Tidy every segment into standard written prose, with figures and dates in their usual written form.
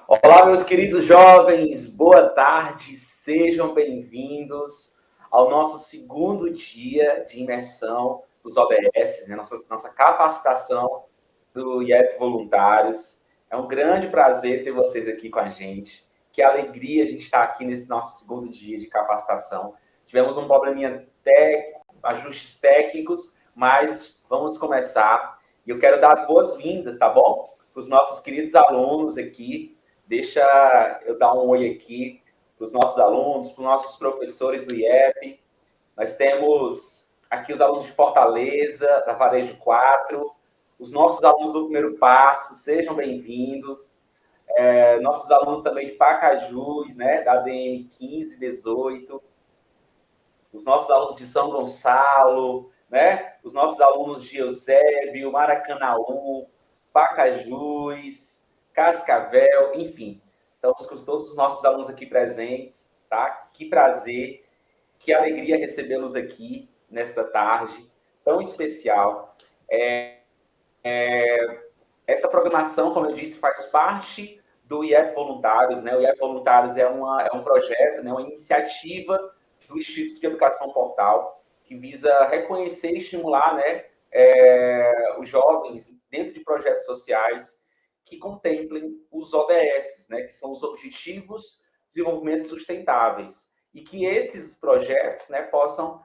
Olá, meus queridos jovens, boa tarde, sejam bem-vindos ao nosso segundo dia de imersão dos ODS, né? Nossa capacitação do IEP Voluntários. É um grande prazer ter vocês aqui com a gente. Que alegria a gente estar aqui nesse nosso segundo dia de capacitação. Tivemos um probleminha ajustes técnicos, mas vamos começar. E eu quero dar as boas-vindas, tá bom? Para os nossos queridos alunos aqui. Deixa eu dar um oi aqui para os nossos alunos, para os nossos professores do IEP. Nós temos aqui os alunos de Fortaleza, da Varejo 4, os nossos alunos do Primeiro Passo, sejam bem-vindos. Nossos alunos também de Pacajus, né, da ADM 1518, os nossos alunos de São Gonçalo, né, os nossos alunos de Eusébio, Maracanaú, Pacajus, Cascavel, enfim. Estamos com todos os nossos alunos aqui presentes, tá? Que prazer, que alegria recebê-los aqui nesta tarde tão especial. Essa programação, como eu disse, faz parte do IEP Voluntários, né? O IEP Voluntários é um projeto, né? Uma iniciativa do Instituto de Educação Portal, que visa reconhecer e estimular, né, os jovens dentro de projetos sociais que contemplem os ODS, né, que são os Objetivos de Desenvolvimento Sustentáveis, e que esses projetos, né, possam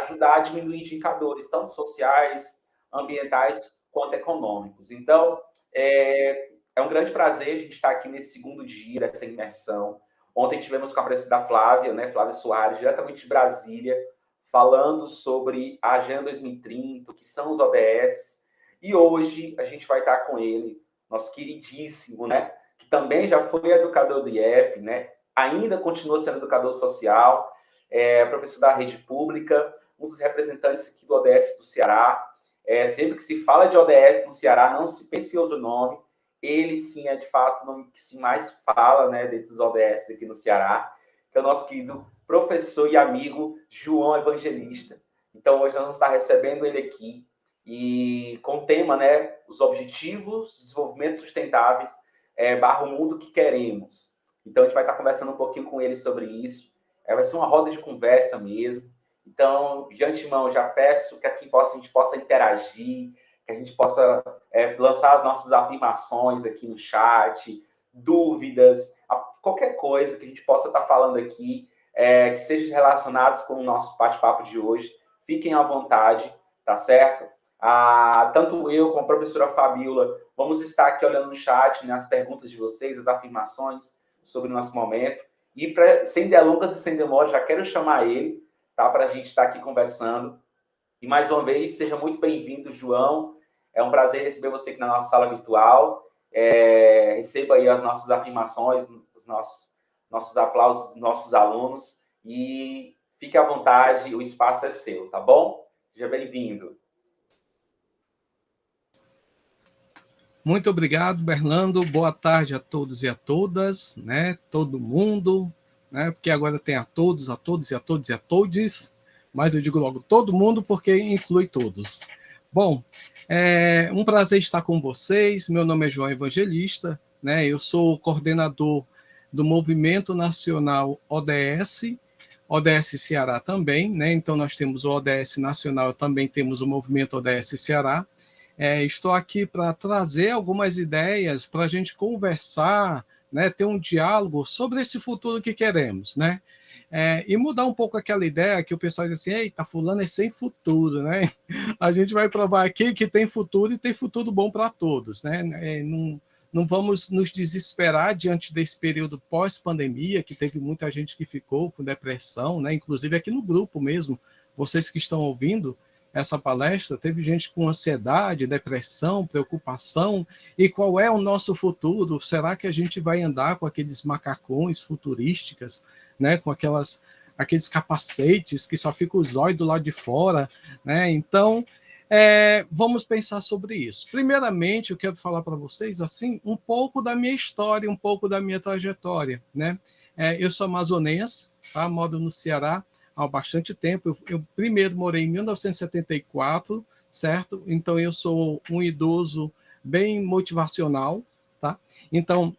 ajudar a diminuir indicadores, tanto sociais, ambientais, quanto econômicos. Então, é um grande prazer a gente estar aqui nesse segundo dia dessa imersão. Ontem tivemos com a presidenta Flávia, né, Flávia Soares, diretamente de Brasília, falando sobre a Agenda 2030, o que são os ODS, e hoje a gente vai estar com ele, nosso queridíssimo, né, que também já foi educador do IEP, né, ainda continua sendo educador social, professor da rede pública, um dos representantes aqui do ODS do Ceará. Sempre que se fala de ODS no Ceará, não se pense em outro nome. Ele, sim, é, de fato, o nome que se mais fala, né, dentre os ODS aqui no Ceará, que é o nosso querido professor e amigo João Evangelista. Então, hoje nós vamos estar recebendo ele aqui, e com o tema, né, os Objetivos de Desenvolvimento Sustentáveis, barra o mundo que queremos. Então, a gente vai estar conversando um pouquinho com ele sobre isso. Vai ser uma roda de conversa mesmo. Então, de antemão, já peço que aqui a gente possa interagir, que a gente possa lançar as nossas afirmações aqui no chat, dúvidas, qualquer coisa que a gente possa estar falando aqui, que seja relacionados com o nosso bate-papo de hoje. Fiquem à vontade, tá certo? Tanto eu como a professora Fabíola vamos estar aqui olhando no chat, né, as perguntas de vocês, as afirmações sobre o nosso momento. E, sem delongas e sem demora, já quero chamar ele, tá, para a gente estar aqui conversando. E, mais uma vez, seja muito bem-vindo, João. É um prazer receber você aqui na nossa sala virtual. Receba aí as nossas afirmações, os nossos aplausos dos nossos alunos. E fique à vontade, o espaço é seu, tá bom? Seja bem-vindo. Muito obrigado, Berlando. Boa tarde a todos e a todas, né? Todo mundo, né? Porque agora tem a todos e a todes, mas eu digo logo todo mundo porque inclui todos. Bom, é um prazer estar com vocês. Meu nome é João Evangelista, né? Eu sou coordenador do Movimento Nacional ODS, ODS Ceará também, né? Então nós temos o ODS Nacional, também temos o Movimento ODS Ceará. Estou aqui para trazer algumas ideias para a gente conversar, né, ter um diálogo sobre esse futuro que queremos, né? E mudar um pouco aquela ideia que o pessoal diz assim, eita, fulano é sem futuro, né? A gente vai provar aqui que tem futuro e tem futuro bom para todos, né? Não vamos nos desesperar diante desse período pós-pandemia, que teve muita gente que ficou com depressão, né? Inclusive aqui no grupo mesmo, vocês que estão ouvindo essa palestra, teve gente com ansiedade, depressão, preocupação, e qual é o nosso futuro? Será que a gente vai andar com aqueles macacões futurísticas, né, com aqueles capacetes que só ficam os olhos do lado de fora, né? Então, vamos pensar sobre isso. Primeiramente, eu quero falar para vocês, assim, um pouco da minha história, um pouco da minha trajetória, né? Eu sou amazonense, tá? Moro no Ceará há bastante tempo. Eu primeiro morei em 1974, certo? Então, eu sou um idoso bem motivacional, tá? Então,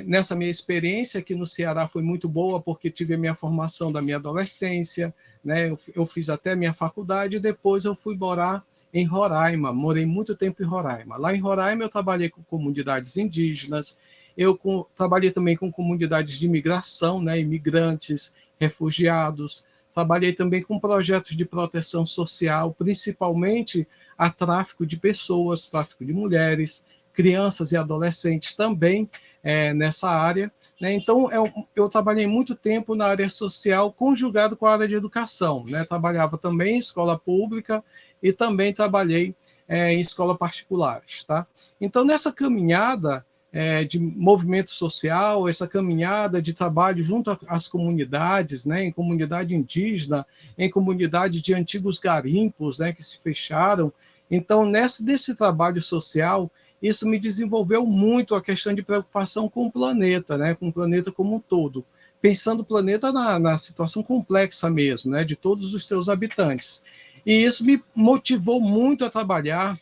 nessa minha experiência aqui no Ceará foi muito boa, porque tive a minha formação da minha adolescência, né? Eu fiz até a minha faculdade e depois eu fui morar em Roraima, morei muito tempo em Roraima. Lá em Roraima eu trabalhei com comunidades indígenas, trabalhei também com comunidades de imigração, né? Imigrantes, refugiados, trabalhei também com projetos de proteção social, principalmente a tráfico de pessoas, tráfico de mulheres, crianças e adolescentes também, nessa área, né? Então, eu trabalhei muito tempo na área social, conjugado com a área de educação, né? Trabalhava também em escola pública e também trabalhei em escola particulares, tá? Então, nessa caminhada de movimento social, essa caminhada de trabalho junto às comunidades, né? Em comunidade indígena, em comunidade de antigos garimpos, né? Que se fecharam. Então, nesse trabalho social, isso me desenvolveu muito a questão de preocupação com o planeta, né, com o planeta como um todo, pensando o planeta na situação complexa mesmo, né, de todos os seus habitantes. E isso me motivou muito a trabalhar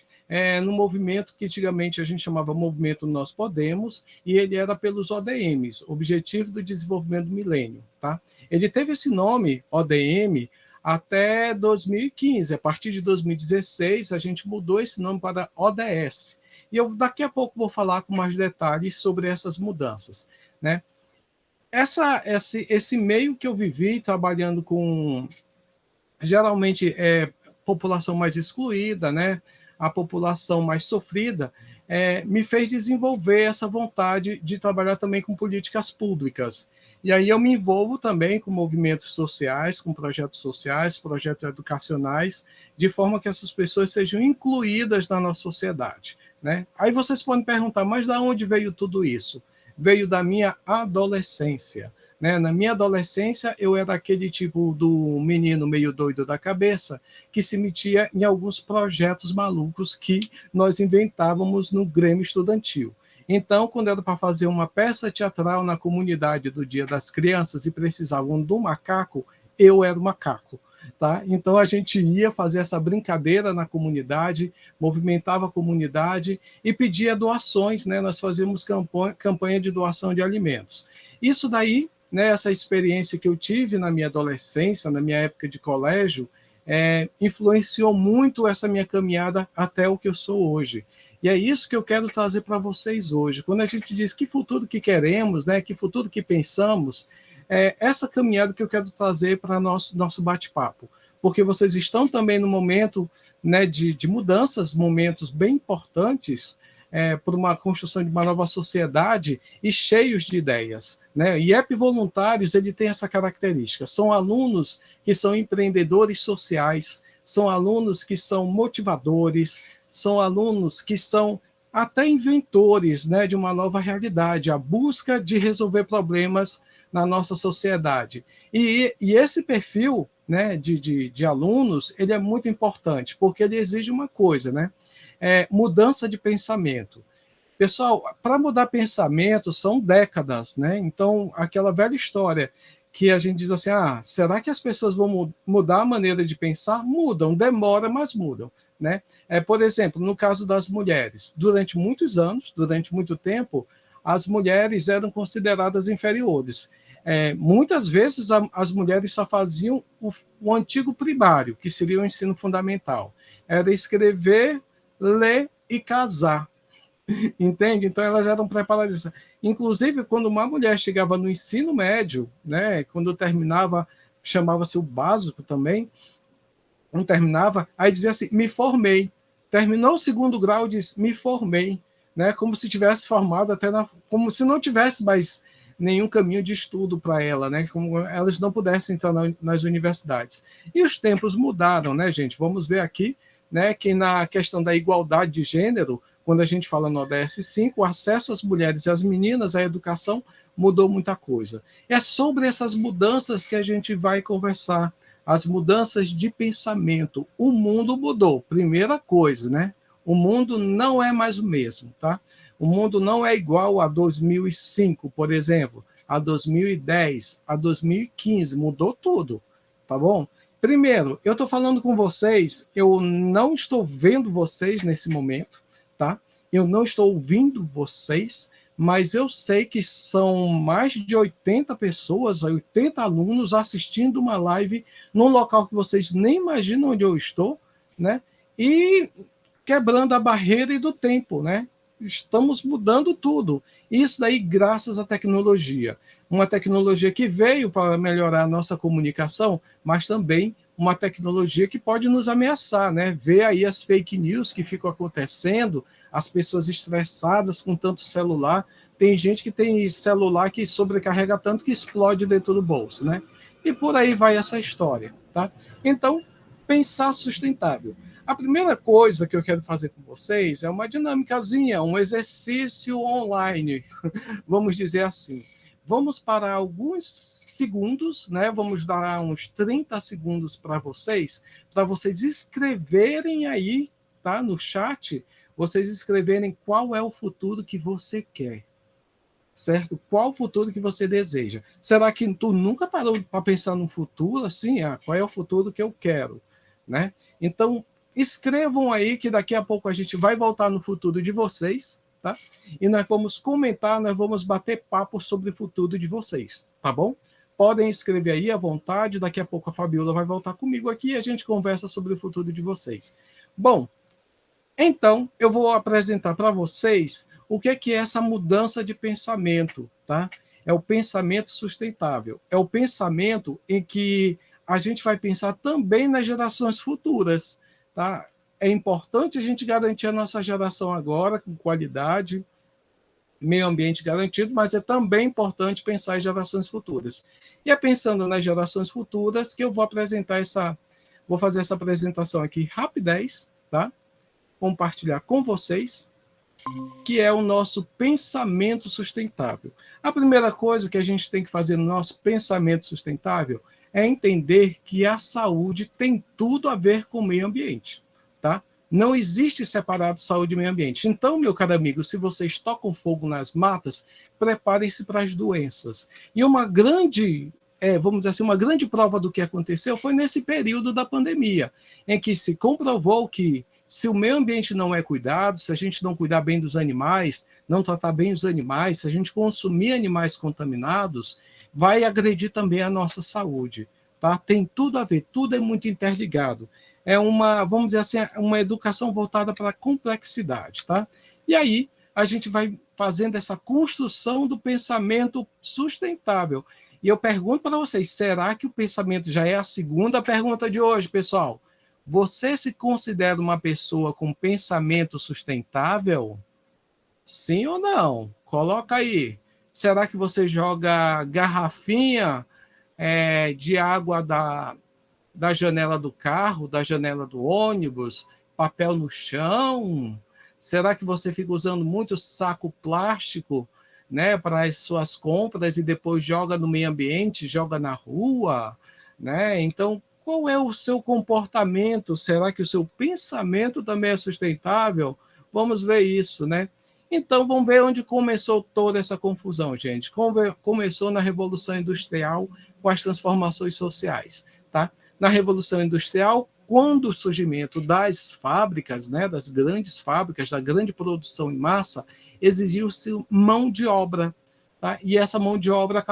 no movimento que antigamente a gente chamava Movimento Nós Podemos, e ele era pelos ODMs, Objetivo do Desenvolvimento do Milênio. Tá? Ele teve esse nome, ODM, até 2015. A partir de 2016, a gente mudou esse nome para ODS. E eu daqui a pouco vou falar com mais detalhes sobre essas mudanças, né? Esse meio que eu vivi trabalhando com, geralmente, população mais excluída, né? A população mais sofrida, me fez desenvolver essa vontade de trabalhar também com políticas públicas. E aí eu me envolvo também com movimentos sociais, com projetos sociais, projetos educacionais, de forma que essas pessoas sejam incluídas na nossa sociedade, né? Aí vocês podem perguntar, mas de onde veio tudo isso? Veio da minha adolescência, né? Na minha adolescência, eu era aquele tipo do menino meio doido da cabeça que se metia em alguns projetos malucos que nós inventávamos no Grêmio Estudantil. Então, quando era para fazer uma peça teatral na comunidade do Dia das Crianças e precisavam do macaco, eu era o macaco. Tá? Então, a gente ia fazer essa brincadeira na comunidade, movimentava a comunidade e pedia doações, né? Nós fazíamos campanha de doação de alimentos. Isso daí, né, essa experiência que eu tive na minha adolescência, na minha época de colégio, influenciou muito essa minha caminhada até o que eu sou hoje. E é isso que eu quero trazer para vocês hoje. Quando a gente diz que futuro que queremos, né, que futuro que pensamos, essa caminhada que eu quero trazer para nosso bate-papo. Porque vocês estão também no momento, né, de mudanças, momentos bem importantes, por uma construção de uma nova sociedade e cheios de ideias, né? E IEP Voluntários, ele tem essa característica. São alunos que são empreendedores sociais, são alunos que são motivadores, são alunos que são até inventores, né, de uma nova realidade, a busca de resolver problemas na nossa sociedade. E esse perfil, né, de alunos, ele é muito importante, porque ele exige uma coisa, né? Mudança de pensamento. Pessoal, para mudar pensamento são décadas, né? Então, aquela velha história que a gente diz assim, será que as pessoas vão mudar a maneira de pensar? Mudam, demora, mas mudam, né? Por exemplo, no caso das mulheres, durante muitos anos, durante muito tempo, as mulheres eram consideradas inferiores. Muitas vezes as mulheres só faziam o antigo primário, que seria o ensino fundamental. Era escrever, ler e casar. Entende? Então elas eram preparadas. Inclusive, quando uma mulher chegava no ensino médio, né, quando terminava, chamava-se o básico também, não terminava, aí dizia assim, me formei. Terminou o segundo grau, diz, me formei. Né, como se tivesse formado como se não tivesse mais nenhum caminho de estudo para ela, né, como elas não pudessem entrar nas universidades. E os tempos mudaram, né, gente? Vamos ver aqui, né, que na questão da igualdade de gênero, quando a gente fala no ODS 5, o acesso às mulheres e às meninas à educação mudou muita coisa. É sobre essas mudanças que a gente vai conversar, as mudanças de pensamento. O mundo mudou, primeira coisa, né? O mundo não é mais o mesmo, tá? O mundo não é igual a 2005, por exemplo, a 2010, a 2015, mudou tudo, tá bom? Primeiro, eu estou falando com vocês, eu não estou vendo vocês nesse momento, tá? Eu não estou ouvindo vocês, mas eu sei que são mais de 80 pessoas, 80 alunos assistindo uma live num local que vocês nem imaginam onde eu estou, né? E quebrando a barreira e do tempo, né? Estamos mudando tudo. Isso daí graças à tecnologia. Uma tecnologia que veio para melhorar a nossa comunicação, mas também uma tecnologia que pode nos ameaçar, né? Ver aí as fake news que ficam acontecendo, as pessoas estressadas com tanto celular. Tem gente que tem celular que sobrecarrega tanto que explode dentro do bolso, né? E por aí vai essa história, tá? Então, pensar sustentável. A primeira coisa que eu quero fazer com vocês é uma dinâmicazinha, um exercício online, vamos dizer assim. Vamos parar alguns segundos, né? Vamos dar uns 30 segundos para vocês escreverem aí, tá? No chat, vocês escreverem qual é o futuro que você quer, certo? Qual o futuro que você deseja? Será que tu nunca parou para pensar no futuro assim? Qual é o futuro que eu quero, né? Então, escrevam aí que daqui a pouco a gente vai voltar no futuro de vocês, tá? E nós vamos comentar, nós vamos bater papo sobre o futuro de vocês, tá bom? Podem escrever aí à vontade, daqui a pouco a Fabiola vai voltar comigo aqui e a gente conversa sobre o futuro de vocês. Bom, então eu vou apresentar para vocês o que é essa mudança de pensamento, tá? É o pensamento sustentável, é o pensamento em que a gente vai pensar também nas gerações futuras, tá? É importante a gente garantir a nossa geração agora com qualidade, meio ambiente garantido, mas é também importante pensar em gerações futuras. E é pensando nas gerações futuras que eu vou vou fazer essa apresentação aqui rapidez, tá? Compartilhar com vocês, que é o nosso pensamento sustentável. A primeira coisa que a gente tem que fazer no nosso pensamento sustentável é entender que a saúde tem tudo a ver com o meio ambiente, tá? Não existe separado saúde e meio ambiente. Então, meu caro amigo, se vocês tocam fogo nas matas, preparem-se para as doenças. E uma grande, vamos dizer assim, uma grande prova do que aconteceu foi nesse período da pandemia, em que se comprovou que se o meio ambiente não é cuidado, se a gente não cuidar bem dos animais, não tratar bem os animais, se a gente consumir animais contaminados, vai agredir também a nossa saúde, tá? Tem tudo a ver, tudo é muito interligado. É uma, vamos dizer assim, uma educação voltada para a complexidade, tá? E aí a gente vai fazendo essa construção do pensamento sustentável. E eu pergunto para vocês, será que o pensamento já é a segunda pergunta de hoje, pessoal? Você se considera uma pessoa com pensamento sustentável? Sim ou não? Coloca aí. Será que você joga garrafinha de água da janela do carro, da janela do ônibus, papel no chão? Será que você fica usando muito saco plástico, né, para as suas compras e depois joga no meio ambiente, joga na rua, né? Então, qual é o seu comportamento? Será que o seu pensamento também é sustentável? Vamos ver isso, né? Então, vamos ver onde começou toda essa confusão, gente. Começou na Revolução Industrial com as transformações sociais, tá? Na Revolução Industrial, quando o surgimento das fábricas, né, das grandes fábricas, da grande produção em massa, exigiu-se mão de obra, tá? E essa mão de obra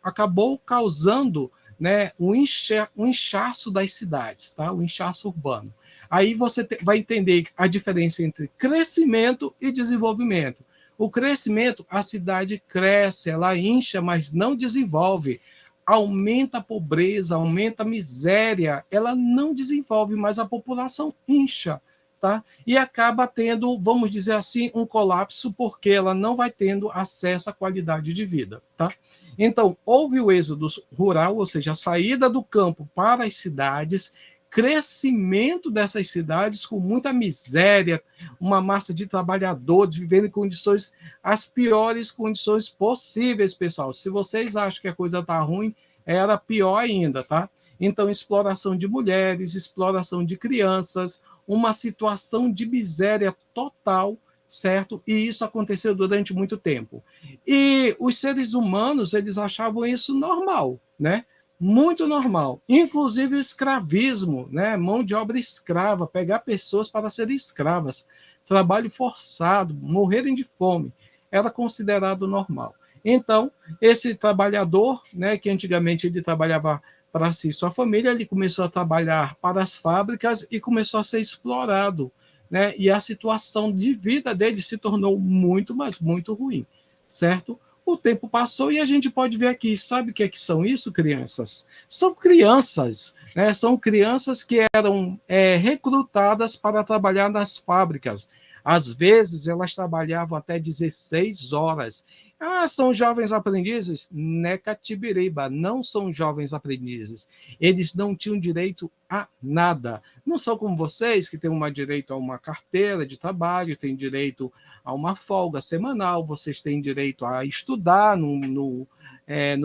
acabou causando, né, um inchaço das cidades, tá? O inchaço urbano. Aí você vai entender a diferença entre crescimento e desenvolvimento. O crescimento, a cidade cresce, ela incha, mas não desenvolve. Aumenta a pobreza, aumenta a miséria, ela não desenvolve, mas a população incha, tá? E acaba tendo, vamos dizer assim, um colapso, porque ela não vai tendo acesso à qualidade de vida, tá? Então, houve o êxodo rural, ou seja, a saída do campo para as cidades, crescimento dessas cidades com muita miséria, uma massa de trabalhadores vivendo em condições, as piores condições possíveis, pessoal. Se vocês acham que a coisa está ruim, era pior ainda, tá? Então, exploração de mulheres, exploração de crianças, uma situação de miséria total, certo? E isso aconteceu durante muito tempo. E os seres humanos, eles achavam isso normal, né? Muito normal. Inclusive o escravismo, né? Mão de obra escrava, pegar pessoas para serem escravas, trabalho forçado, morrerem de fome. era considerado normal. Então, esse trabalhador, né, que antigamente ele trabalhava para si e sua família, ele começou a trabalhar para as fábricas e começou a ser explorado, né? E a situação de vida dele se tornou muito, mas muito ruim, certo? O tempo passou e a gente pode ver aqui, sabe o que são isso, crianças? São crianças, né? São crianças que eram recrutadas para trabalhar nas fábricas. Às vezes, elas trabalhavam até 16 horas. Ah, são jovens aprendizes? Necatibiriba, não são jovens aprendizes. Eles não tinham direito a nada. Não são como vocês, que têm direito a uma carteira de trabalho, têm direito a uma folga semanal, vocês têm direito a estudar no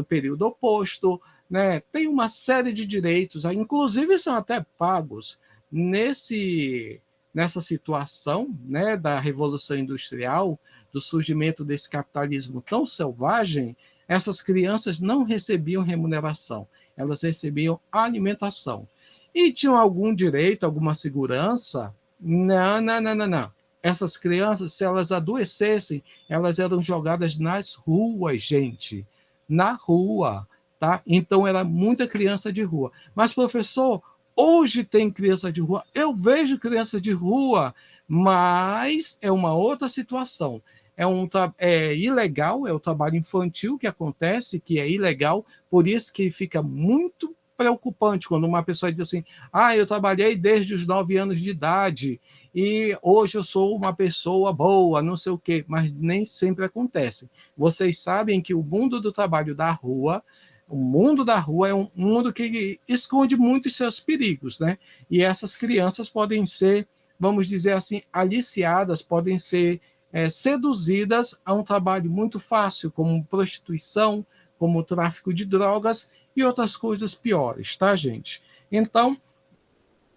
período oposto, né? Tem uma série de direitos, inclusive são até pagos. Nessa situação, né, da Revolução Industrial, do surgimento desse capitalismo tão selvagem, essas crianças não recebiam remuneração, elas recebiam alimentação. E tinham algum direito, alguma segurança? Não, não, não, não, não. Essas crianças, se elas adoecessem, elas eram jogadas nas ruas, gente. Na rua, tá? Então, era muita criança de rua. Mas, professor, hoje tem criança de rua. Eu vejo criança de rua, mas é uma outra situação. É ilegal, é o trabalho infantil que acontece, que é ilegal, por isso que fica muito preocupante quando uma pessoa diz assim, eu trabalhei desde os 9 anos de idade e hoje eu sou uma pessoa boa, não sei o quê, mas nem sempre acontece. Vocês sabem que o mundo do trabalho da rua, o mundo da rua é um mundo que esconde muitos seus perigos, né? E essas crianças podem ser, vamos dizer assim, aliciadas, podem ser seduzidas a um trabalho muito fácil, como prostituição, como tráfico de drogas e outras coisas piores, tá, gente? Então,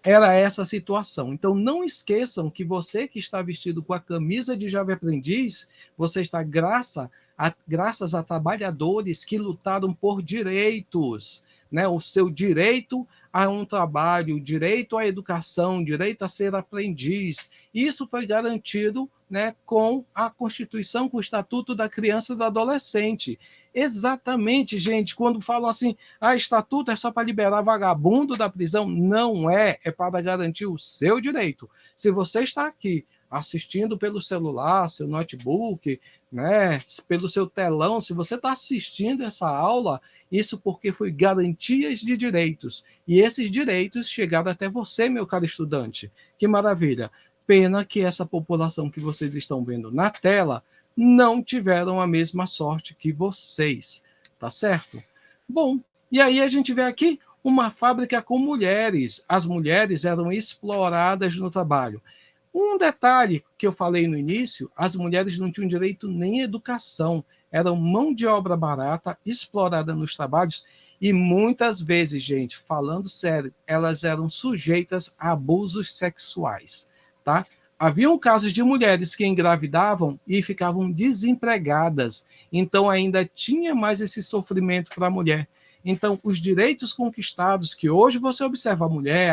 era essa a situação. Então, não esqueçam que você que está vestido com a camisa de jovem aprendiz, você está graças a trabalhadores que lutaram por direitos, né? O seu direito a um trabalho, o direito à educação, o direito a ser aprendiz. Isso foi garantido, né, com a Constituição, com o Estatuto da Criança e do Adolescente. Exatamente, gente, quando falam assim, estatuto é só para liberar vagabundo da prisão, não é, é para garantir o seu direito. Se você está aqui assistindo pelo celular, seu notebook, né, pelo seu telão, se você está assistindo essa aula, isso porque foi garantias de direitos. E esses direitos chegaram até você, meu caro estudante. Que maravilha. Pena que essa população que vocês estão vendo na tela não tiveram a mesma sorte que vocês, tá certo? Bom, e aí a gente vê aqui uma fábrica com mulheres. As mulheres eram exploradas no trabalho. Um detalhe que eu falei no início, as mulheres não tinham direito nem à educação, eram mão de obra barata, explorada nos trabalhos, e muitas vezes, gente, falando sério, elas eram sujeitas a abusos sexuais, tá? Haviam casos de mulheres que engravidavam e ficavam desempregadas, então ainda tinha mais esse sofrimento para a mulher. Então, os direitos conquistados, que hoje você observa a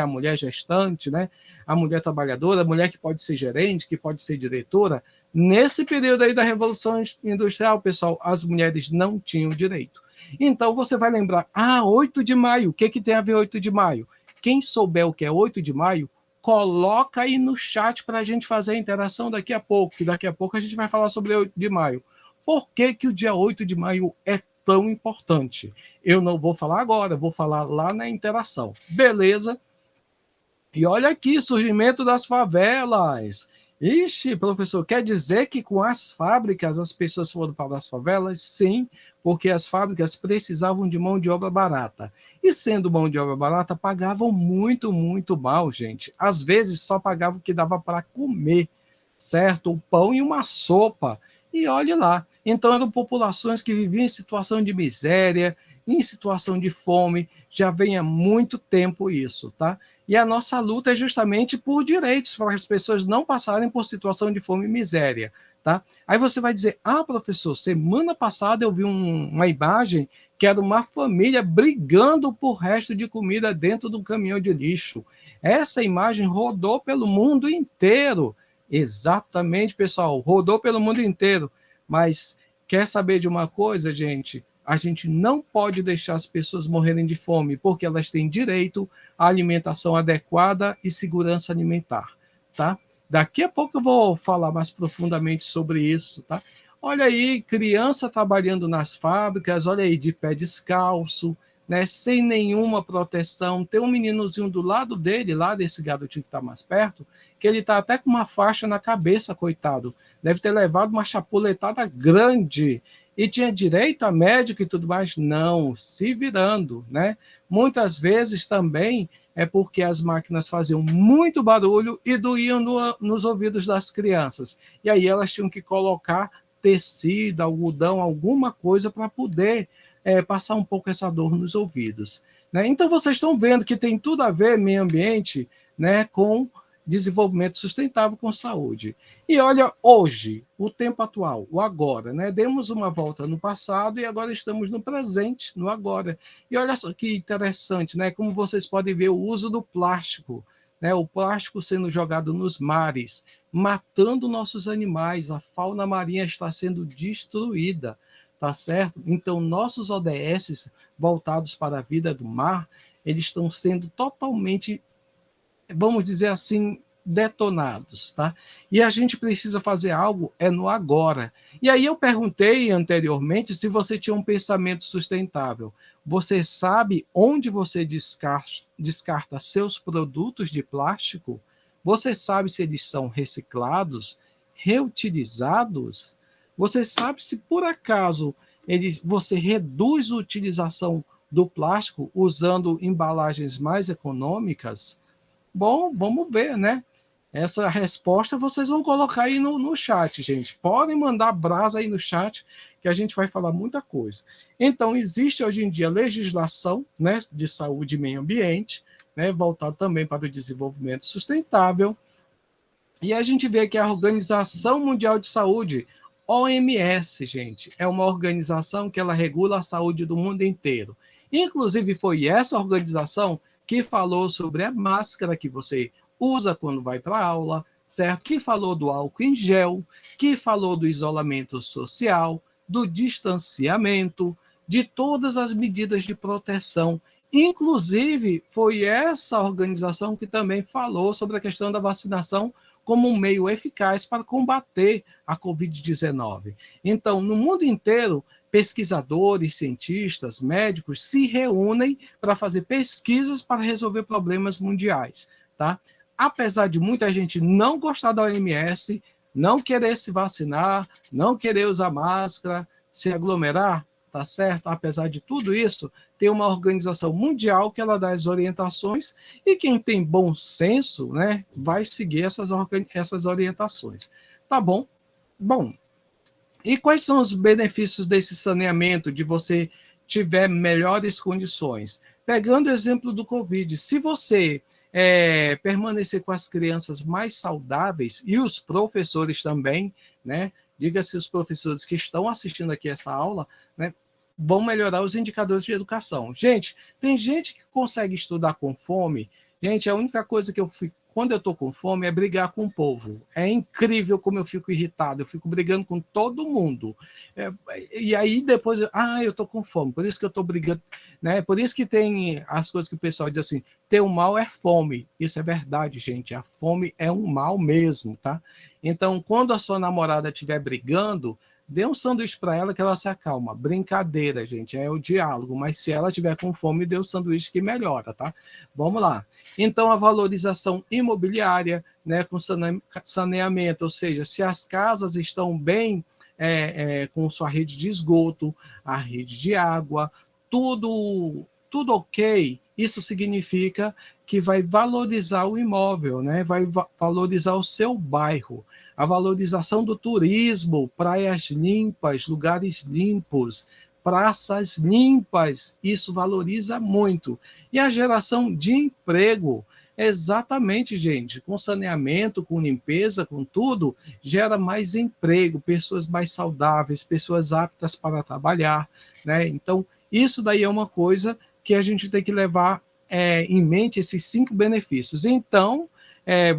mulher gestante, né? A mulher trabalhadora, a mulher que pode ser gerente, que pode ser diretora, nesse período aí da Revolução Industrial, pessoal, as mulheres não tinham direito. Então, você vai lembrar, 8 de maio, o que tem a ver 8 de maio? Quem souber o que é 8 de maio, coloca aí no chat para a gente fazer a interação daqui a pouco, que daqui a pouco a gente vai falar sobre 8 de maio. Por que o dia 8 de maio é tão importante? Eu não vou falar agora, vou falar lá na interação. Beleza? E olha aqui, surgimento das favelas. Ixi, professor, quer dizer que com as fábricas as pessoas foram para as favelas? Sim, porque as fábricas precisavam de mão de obra barata. E sendo mão de obra barata, pagavam muito, muito mal, gente. Às vezes só pagavam o que dava para comer, certo? O pão e uma sopa. E olhe lá. Então eram populações que viviam em situação de miséria, em situação de fome, já vem há muito tempo isso, tá? E a nossa luta é justamente por direitos, para as pessoas não passarem por situação de fome e miséria, tá? Aí você vai dizer, professor, semana passada eu vi uma imagem que era uma família brigando por resto de comida dentro de um caminhão de lixo. Essa imagem rodou pelo mundo inteiro. Exatamente, pessoal, rodou pelo mundo inteiro. Mas quer saber de uma coisa, gente? A gente não pode deixar as pessoas morrerem de fome, porque elas têm direito à alimentação adequada e segurança alimentar, tá? Daqui a pouco eu vou falar mais profundamente sobre isso, tá? Olha aí, criança trabalhando nas fábricas, olha aí, de pé descalço, né, sem nenhuma proteção. Tem um meninozinho do lado dele, lá desse garotinho que está mais perto, que ele está até com uma faixa na cabeça, coitado. Deve ter levado uma chapuletada grande. E tinha direito a médico e tudo mais? Não, se virando, né? Muitas vezes também é porque as máquinas faziam muito barulho e doíam nos ouvidos das crianças. E aí elas tinham que colocar tecido, algodão, alguma coisa para poder passar um pouco essa dor nos ouvidos. Né? Então vocês estão vendo que tem tudo a ver meio ambiente, né, com desenvolvimento sustentável com saúde. E olha, hoje, o tempo atual, o agora, né? Demos uma volta no passado e agora estamos no presente, no agora. E olha só que interessante, né? Como vocês podem ver o uso do plástico, né? O plástico sendo jogado nos mares, matando nossos animais, a fauna marinha está sendo destruída, tá certo? Então, nossos ODS voltados para a vida do mar, eles estão sendo totalmente, vamos dizer assim, detonados, tá? E a gente precisa fazer algo no agora. E aí eu perguntei anteriormente se você tinha um pensamento sustentável. Você sabe onde você descarta seus produtos de plástico? Você sabe se eles são reciclados, reutilizados? Você sabe se por acaso você reduz a utilização do plástico usando embalagens mais econômicas? Bom, vamos ver, né? Essa resposta vocês vão colocar aí no chat, gente. Podem mandar brasa aí no chat, que a gente vai falar muita coisa. Então, existe hoje em dia legislação, né, de saúde e meio ambiente, né, voltado também para o desenvolvimento sustentável. E a gente vê que a Organização Mundial de Saúde, OMS, gente, é uma organização que ela regula a saúde do mundo inteiro. Inclusive, foi essa organização que falou sobre a máscara que você usa quando vai para a aula, certo? Que falou do álcool em gel, que falou do isolamento social, do distanciamento, de todas as medidas de proteção. Inclusive, foi essa organização que também falou sobre a questão da vacinação como um meio eficaz para combater a Covid-19. Então, no mundo inteiro, pesquisadores, cientistas, médicos se reúnem para fazer pesquisas para resolver problemas mundiais, tá? Apesar de muita gente não gostar da OMS, não querer se vacinar, não querer usar máscara, se aglomerar, tá certo? Apesar de tudo isso, tem uma organização mundial que ela dá as orientações e quem tem bom senso, né, vai seguir essas orientações. Tá bom? Bom, e quais são os benefícios desse saneamento, de você tiver melhores condições? Pegando o exemplo do Covid, se você permanecer com as crianças mais saudáveis e os professores também, né? Diga-se os professores que estão assistindo aqui essa aula, né? Vão melhorar os indicadores de educação. Gente, tem gente que consegue estudar com fome. Gente, a única coisa que eu fico, quando eu estou com fome, é brigar com o povo. É incrível como eu fico irritado. Eu fico brigando com todo mundo. E aí depois, eu estou com fome. Por isso que eu estou brigando. Né? Por isso que tem as coisas que o pessoal diz assim, ter um mal é fome. Isso é verdade, gente. A fome é um mal mesmo, tá? Então, quando a sua namorada estiver brigando, dê um sanduíche para ela que ela se acalma. Brincadeira, gente, é o diálogo. Mas se ela tiver com fome, dê o sanduíche que melhora, tá? Vamos lá. Então, a valorização imobiliária, né, com saneamento, ou seja, se as casas estão bem com sua rede de esgoto, a rede de água, tudo ok, isso significa que vai valorizar o imóvel, né? Vai valorizar o seu bairro. A valorização do turismo, praias limpas, lugares limpos, praças limpas, isso valoriza muito. E a geração de emprego, exatamente, gente, com saneamento, com limpeza, com tudo, gera mais emprego, pessoas mais saudáveis, pessoas aptas para trabalhar, né? Então, isso daí é uma coisa que a gente tem que levar em mente, esses 5 benefícios. Então,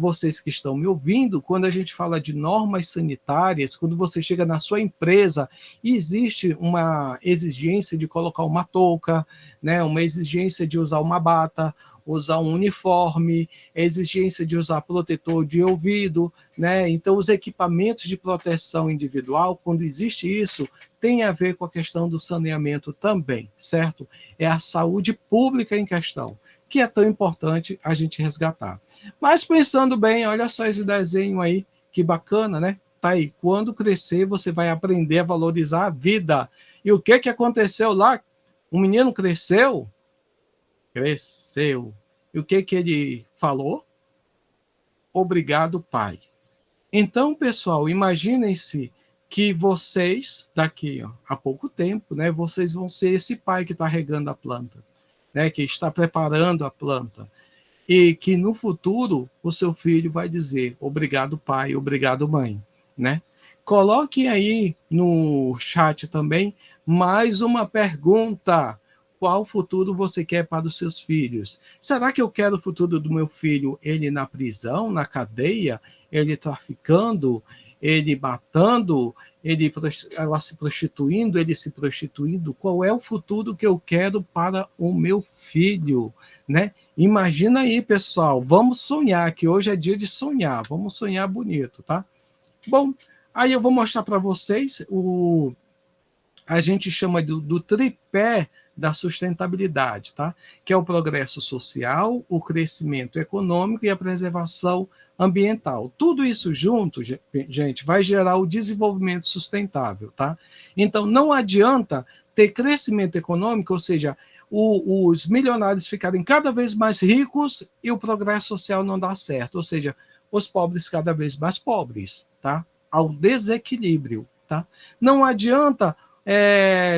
vocês que estão me ouvindo, quando a gente fala de normas sanitárias, quando você chega na sua empresa, existe uma exigência de colocar uma touca, né, uma exigência de usar uma bata, usar um uniforme, exigência de usar protetor de ouvido, né? Então, os equipamentos de proteção individual, quando existe isso, tem a ver com a questão do saneamento também, certo? É a saúde pública em questão, que é tão importante a gente resgatar. Mas pensando bem, olha só esse desenho aí, que bacana, né? Tá aí, quando crescer, você vai aprender a valorizar a vida. E o que aconteceu lá? O menino cresceu, cresceu. E o que ele falou? Obrigado, pai. Então, pessoal, imaginem-se que vocês, daqui a pouco tempo, né, vocês vão ser esse pai que está regando a planta, né, que está preparando a planta. E que no futuro o seu filho vai dizer obrigado, pai, obrigado, mãe. Né? Coloque aí no chat também mais uma pergunta. Qual futuro você quer para os seus filhos? Será que eu quero o futuro do meu filho, ele na prisão, na cadeia, ele traficando, ele matando, ela se prostituindo, ele se prostituindo? Qual é o futuro que eu quero para o meu filho? Né? Imagina aí, pessoal, vamos sonhar, que hoje é dia de sonhar, vamos sonhar bonito, tá? Bom, aí eu vou mostrar para vocês a gente chama do tripé da sustentabilidade, tá? Que é o progresso social, o crescimento econômico e a preservação ambiental. Tudo isso junto, gente, vai gerar o desenvolvimento sustentável, tá? Então, não adianta ter crescimento econômico, ou seja, os milionários ficarem cada vez mais ricos e o progresso social não dá certo, ou seja, os pobres cada vez mais pobres, tá? Ao desequilíbrio, tá? Não adianta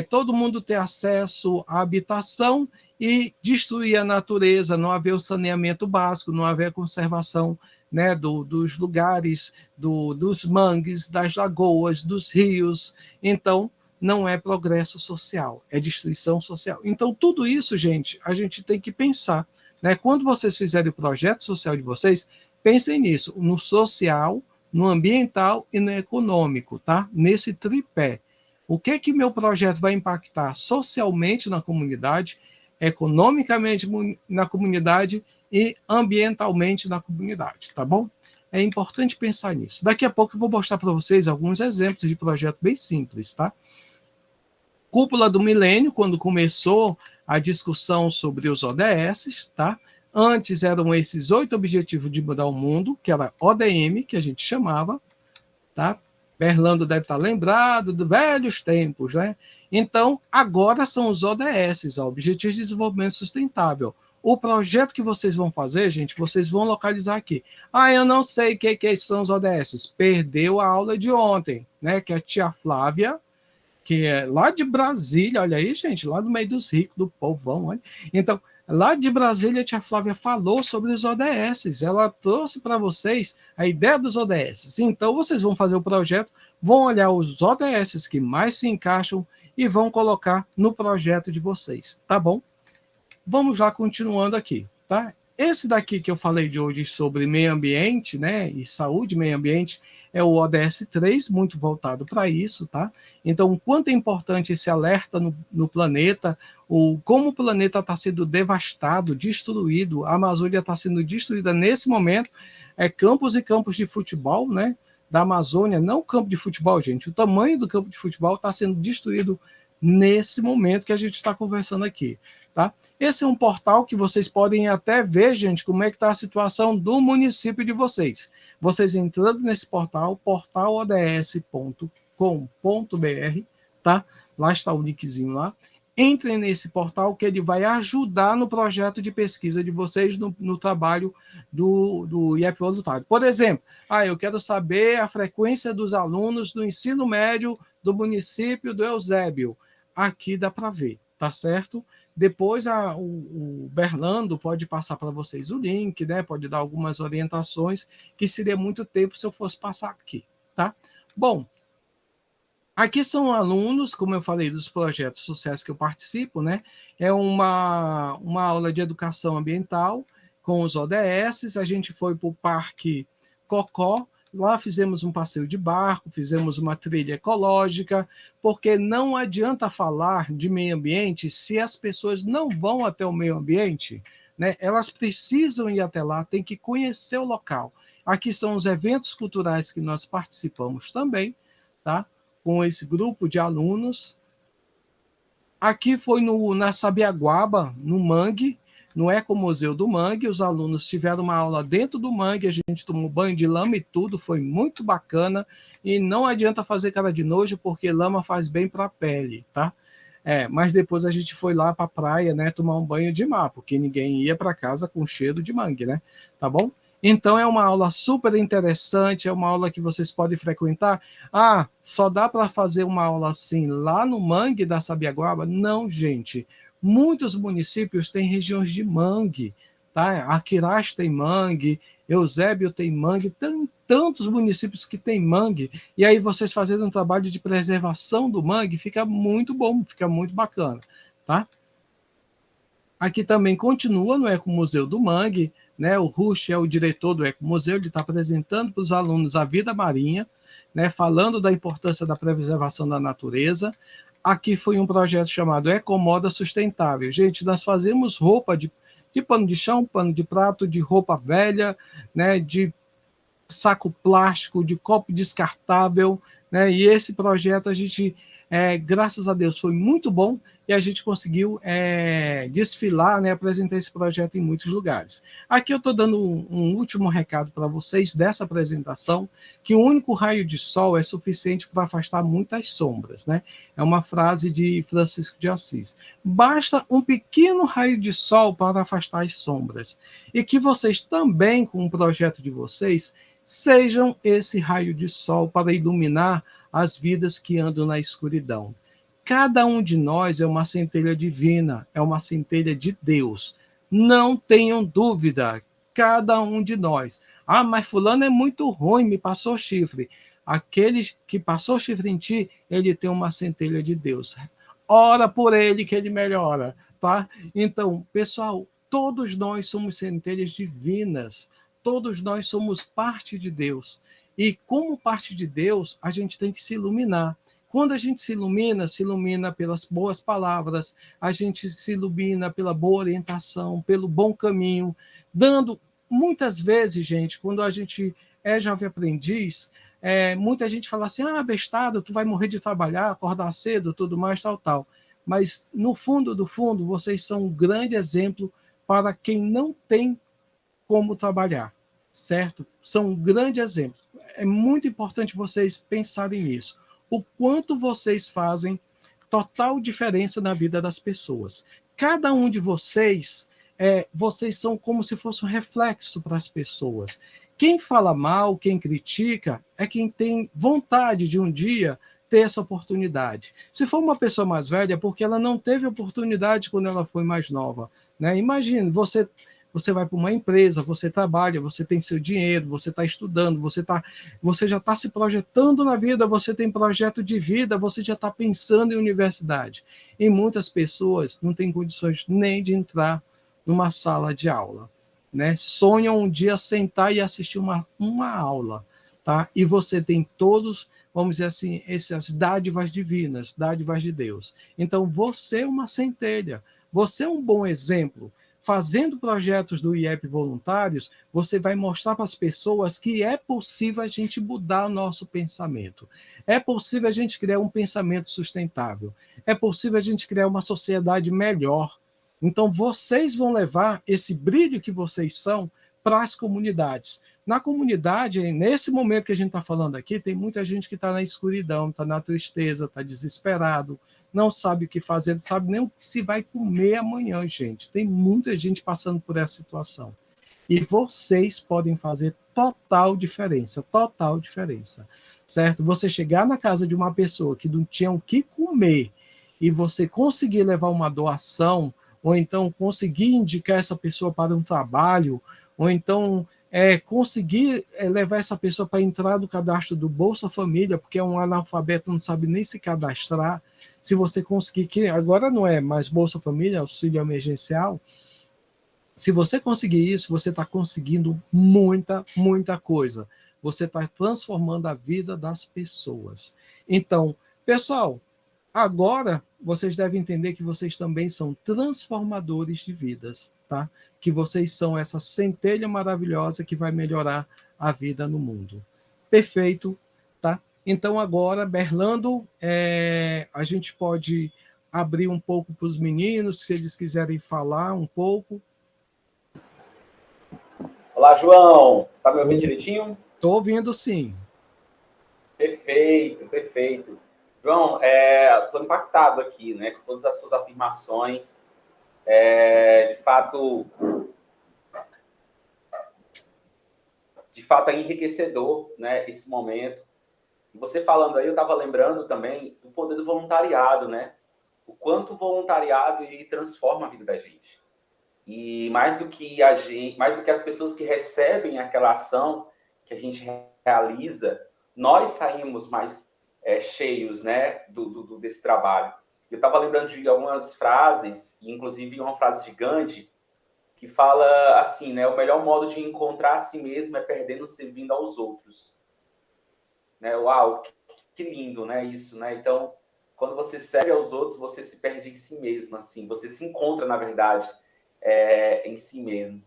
todo mundo ter acesso à habitação e destruir a natureza, não haver o saneamento básico, não haver a conservação, né, dos lugares, dos mangues, das lagoas, dos rios. Então, não é progresso social, é destruição social. Então, tudo isso, gente, a gente tem que pensar. Né? Quando vocês fizerem o projeto social de vocês, pensem nisso, no social, no ambiental e no econômico, tá? Nesse tripé. O que meu projeto vai impactar socialmente na comunidade, economicamente na comunidade e ambientalmente na comunidade, tá bom? É importante pensar nisso. Daqui a pouco eu vou mostrar para vocês alguns exemplos de projeto bem simples, tá? Cúpula do Milênio, quando começou a discussão sobre os ODS, tá? Antes eram esses 8 objetivos de mudar o mundo, que era ODM, que a gente chamava, tá? Berlando deve estar lembrado de velhos tempos, né? Então, agora são os ODS, Objetivos de Desenvolvimento Sustentável. O projeto que vocês vão fazer, gente, vocês vão localizar aqui. Eu não sei o que são os ODS. Perdeu a aula de ontem, né? Que a tia Flávia, que é lá de Brasília, olha aí, gente, lá no meio dos ricos, do povão, olha. Então, lá de Brasília, a tia Flávia falou sobre os ODS. Ela trouxe para vocês a ideia dos ODS. Então, vocês vão fazer o projeto, vão olhar os ODS que mais se encaixam e vão colocar no projeto de vocês, tá bom? Vamos lá, continuando aqui, tá? Esse daqui que eu falei de hoje sobre meio ambiente, né, e saúde e meio ambiente, é o ODS 3, muito voltado para isso, tá? Então, o quanto é importante esse alerta no planeta, como o planeta está sendo devastado, destruído, a Amazônia está sendo destruída nesse momento, campos e campos de futebol, né, da Amazônia, não campo de futebol, gente, o tamanho do campo de futebol está sendo destruído nesse momento que a gente está conversando aqui. Tá? Esse é um portal que vocês podem até ver, gente, como é que está a situação do município de vocês. Vocês entrando nesse portal, portalods.com.br, tá? Lá está o linkzinho lá. Entrem nesse portal que ele vai ajudar no projeto de pesquisa de vocês, no trabalho do IEP voluntário. Por exemplo, eu quero saber a frequência dos alunos do ensino médio do município do Eusébio. Aqui dá para ver, tá certo? Depois o Berlando pode passar para vocês o link, né? Pode dar algumas orientações, que seria muito tempo se eu fosse passar aqui, tá? Bom, aqui são alunos, como eu falei, dos projetos sociais que eu participo, né? É uma aula de educação ambiental com os ODS, a gente foi para o Parque Cocó, lá fizemos um passeio de barco, fizemos uma trilha ecológica, porque não adianta falar de meio ambiente se as pessoas não vão até o meio ambiente, né? Elas precisam ir até lá, tem que conhecer o local. Aqui são os eventos culturais que nós participamos também, tá? Com esse grupo de alunos. Aqui foi na Sabiaguaba, no Mangue, no Ecomuseu do Mangue. Os alunos tiveram uma aula dentro do mangue, a gente tomou banho de lama e tudo, foi muito bacana. E não adianta fazer cara de nojo, porque lama faz bem para a pele, tá? Mas depois a gente foi lá para a praia, né, tomar um banho de mar, porque ninguém ia para casa com cheiro de mangue, né? Tá bom? Então é uma aula super interessante, é uma aula que vocês podem frequentar. Ah, só dá para fazer uma aula assim lá no mangue da Sabiaguaba? Não, gente. Muitos municípios têm regiões de mangue, tá? Aquirás tem mangue, Eusébio tem mangue, tem tantos municípios que têm mangue, e aí vocês fazendo um trabalho de preservação do mangue, fica muito bom, fica muito bacana, tá? Aqui também continua no Ecomuseu do Mangue, né? O Rush é o diretor do Ecomuseu, ele está apresentando para os alunos a vida marinha, né? Falando da importância da preservação da natureza. Aqui foi um projeto chamado Ecomoda Sustentável. Gente, nós fazemos roupa de pano de chão, pano de prato, de roupa velha, né? De saco plástico, de copo descartável, né? E esse projeto a gente, graças a Deus, foi muito bom e a gente conseguiu desfilar, né? Apresentar esse projeto em muitos lugares. Aqui eu estou dando um último recado para vocês dessa apresentação, que o único raio de sol é suficiente para afastar muitas sombras, né? É uma frase de Francisco de Assis. Basta um pequeno raio de sol para afastar as sombras. E que vocês também, com o projeto de vocês, sejam esse raio de sol para iluminar as vidas que andam na escuridão. Cada um de nós é uma centelha divina, é uma centelha de Deus. Não tenham dúvida, cada um de nós. Ah, mas fulano é muito ruim, me passou chifre. Aquele que passou chifre em ti, ele tem uma centelha de Deus. Ora por ele que ele melhora, tá? Então, pessoal, todos nós somos centelhas divinas. Todos nós somos parte de Deus. E como parte de Deus, a gente tem que se iluminar. Quando a gente se ilumina pelas boas palavras, a gente se ilumina pela boa orientação, pelo bom caminho, dando, muitas vezes, gente, quando a gente é jovem aprendiz, muita gente fala assim, bestado, tu vai morrer de trabalhar, acordar cedo, tudo mais, tal. Mas, no fundo do fundo, vocês são um grande exemplo para quem não tem como trabalhar, certo? São um grande exemplo. É muito importante vocês pensarem nisso. O quanto vocês fazem total diferença na vida das pessoas. Cada um de vocês, vocês são como se fosse um reflexo para as pessoas. Quem fala mal, quem critica, é quem tem vontade de um dia ter essa oportunidade. Se for uma pessoa mais velha, é porque ela não teve oportunidade quando ela foi mais nova, né? Imagine, você vai para uma empresa, você trabalha, você tem seu dinheiro, você está estudando, você já está se projetando na vida, você tem projeto de vida, você já está pensando em universidade. E muitas pessoas não têm condições nem de entrar numa sala de aula, né? Sonham um dia sentar e assistir uma aula, tá? E você tem todos, vamos dizer assim, essas dádivas divinas, dádivas de Deus. Então, você é uma centelha, você é um bom exemplo. Fazendo projetos do IEP Voluntários, você vai mostrar para as pessoas que é possível a gente mudar o nosso pensamento. É possível a gente criar um pensamento sustentável. É possível a gente criar uma sociedade melhor. Então, vocês vão levar esse brilho que vocês são para as comunidades. Na comunidade, nesse momento que a gente está falando aqui, tem muita gente que está na escuridão, está na tristeza, está desesperado, não sabe o que fazer, não sabe nem o que se vai comer amanhã, gente. Tem muita gente passando por essa situação. E vocês podem fazer total diferença, certo? Você chegar na casa de uma pessoa que não tinha o que comer e você conseguir levar uma doação, ou então conseguir indicar essa pessoa para um trabalho, ou então conseguir levar essa pessoa para entrar no cadastro do Bolsa Família, porque é um analfabeto, não sabe nem se cadastrar. Se você conseguir, que agora não é mais Bolsa Família, auxílio emergencial, Se você conseguir isso, você está conseguindo muita, muita coisa. Você está transformando a vida das pessoas. Então, pessoal, agora vocês devem entender que vocês também são transformadores de vidas, tá? Que vocês são essa centelha maravilhosa que vai melhorar a vida no mundo. Perfeito, tá? Então agora, Berlando, a gente pode abrir um pouco para os meninos, se eles quiserem falar um pouco. Olá, João. Está me ouvindo direitinho? Estou ouvindo, sim. Perfeito, perfeito. João, estou impactado aqui, né, com todas as suas afirmações. De fato é enriquecedor, né, esse momento. E você falando aí, eu estava lembrando também do poder do voluntariado, né? O quanto o voluntariado ele transforma a vida da gente. E mais do que as pessoas que recebem aquela ação que a gente realiza, nós saímos mais cheios, né, desse trabalho. Eu estava lembrando de algumas frases, inclusive uma frase de Gandhi, que fala assim, né, o melhor modo de encontrar a si mesmo é perdendo servindo aos outros. Né? Uau, que lindo, né, isso, né? Então, quando você serve aos outros, você se perde em si mesmo, assim, você se encontra, na verdade, em si mesmo.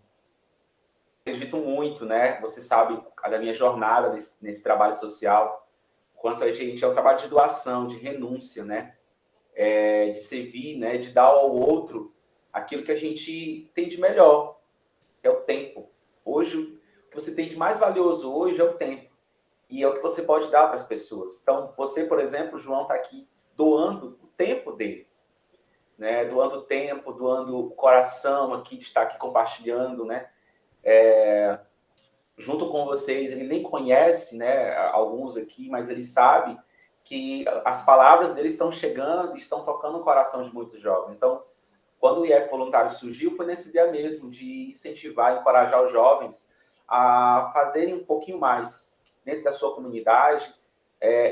Eu acredito muito, né? Você sabe da minha jornada nesse trabalho social, quanto a gente é um trabalho de doação, de renúncia, né? De servir, né? De dar ao outro aquilo que a gente tem de melhor, que é o tempo. Hoje, o que você tem de mais valioso hoje é o tempo. E é o que você pode dar para as pessoas. Então, você, por exemplo, o João está aqui doando o tempo dele, né? Doando tempo, doando o coração aqui, de estar aqui compartilhando, né? Junto com vocês, ele nem conhece, né, alguns aqui, mas ele sabe que as palavras dele estão chegando, estão tocando o coração de muitos jovens. Então, quando o IEP Voluntário surgiu, foi nesse dia mesmo de incentivar, encorajar os jovens a fazerem um pouquinho mais dentro da sua comunidade,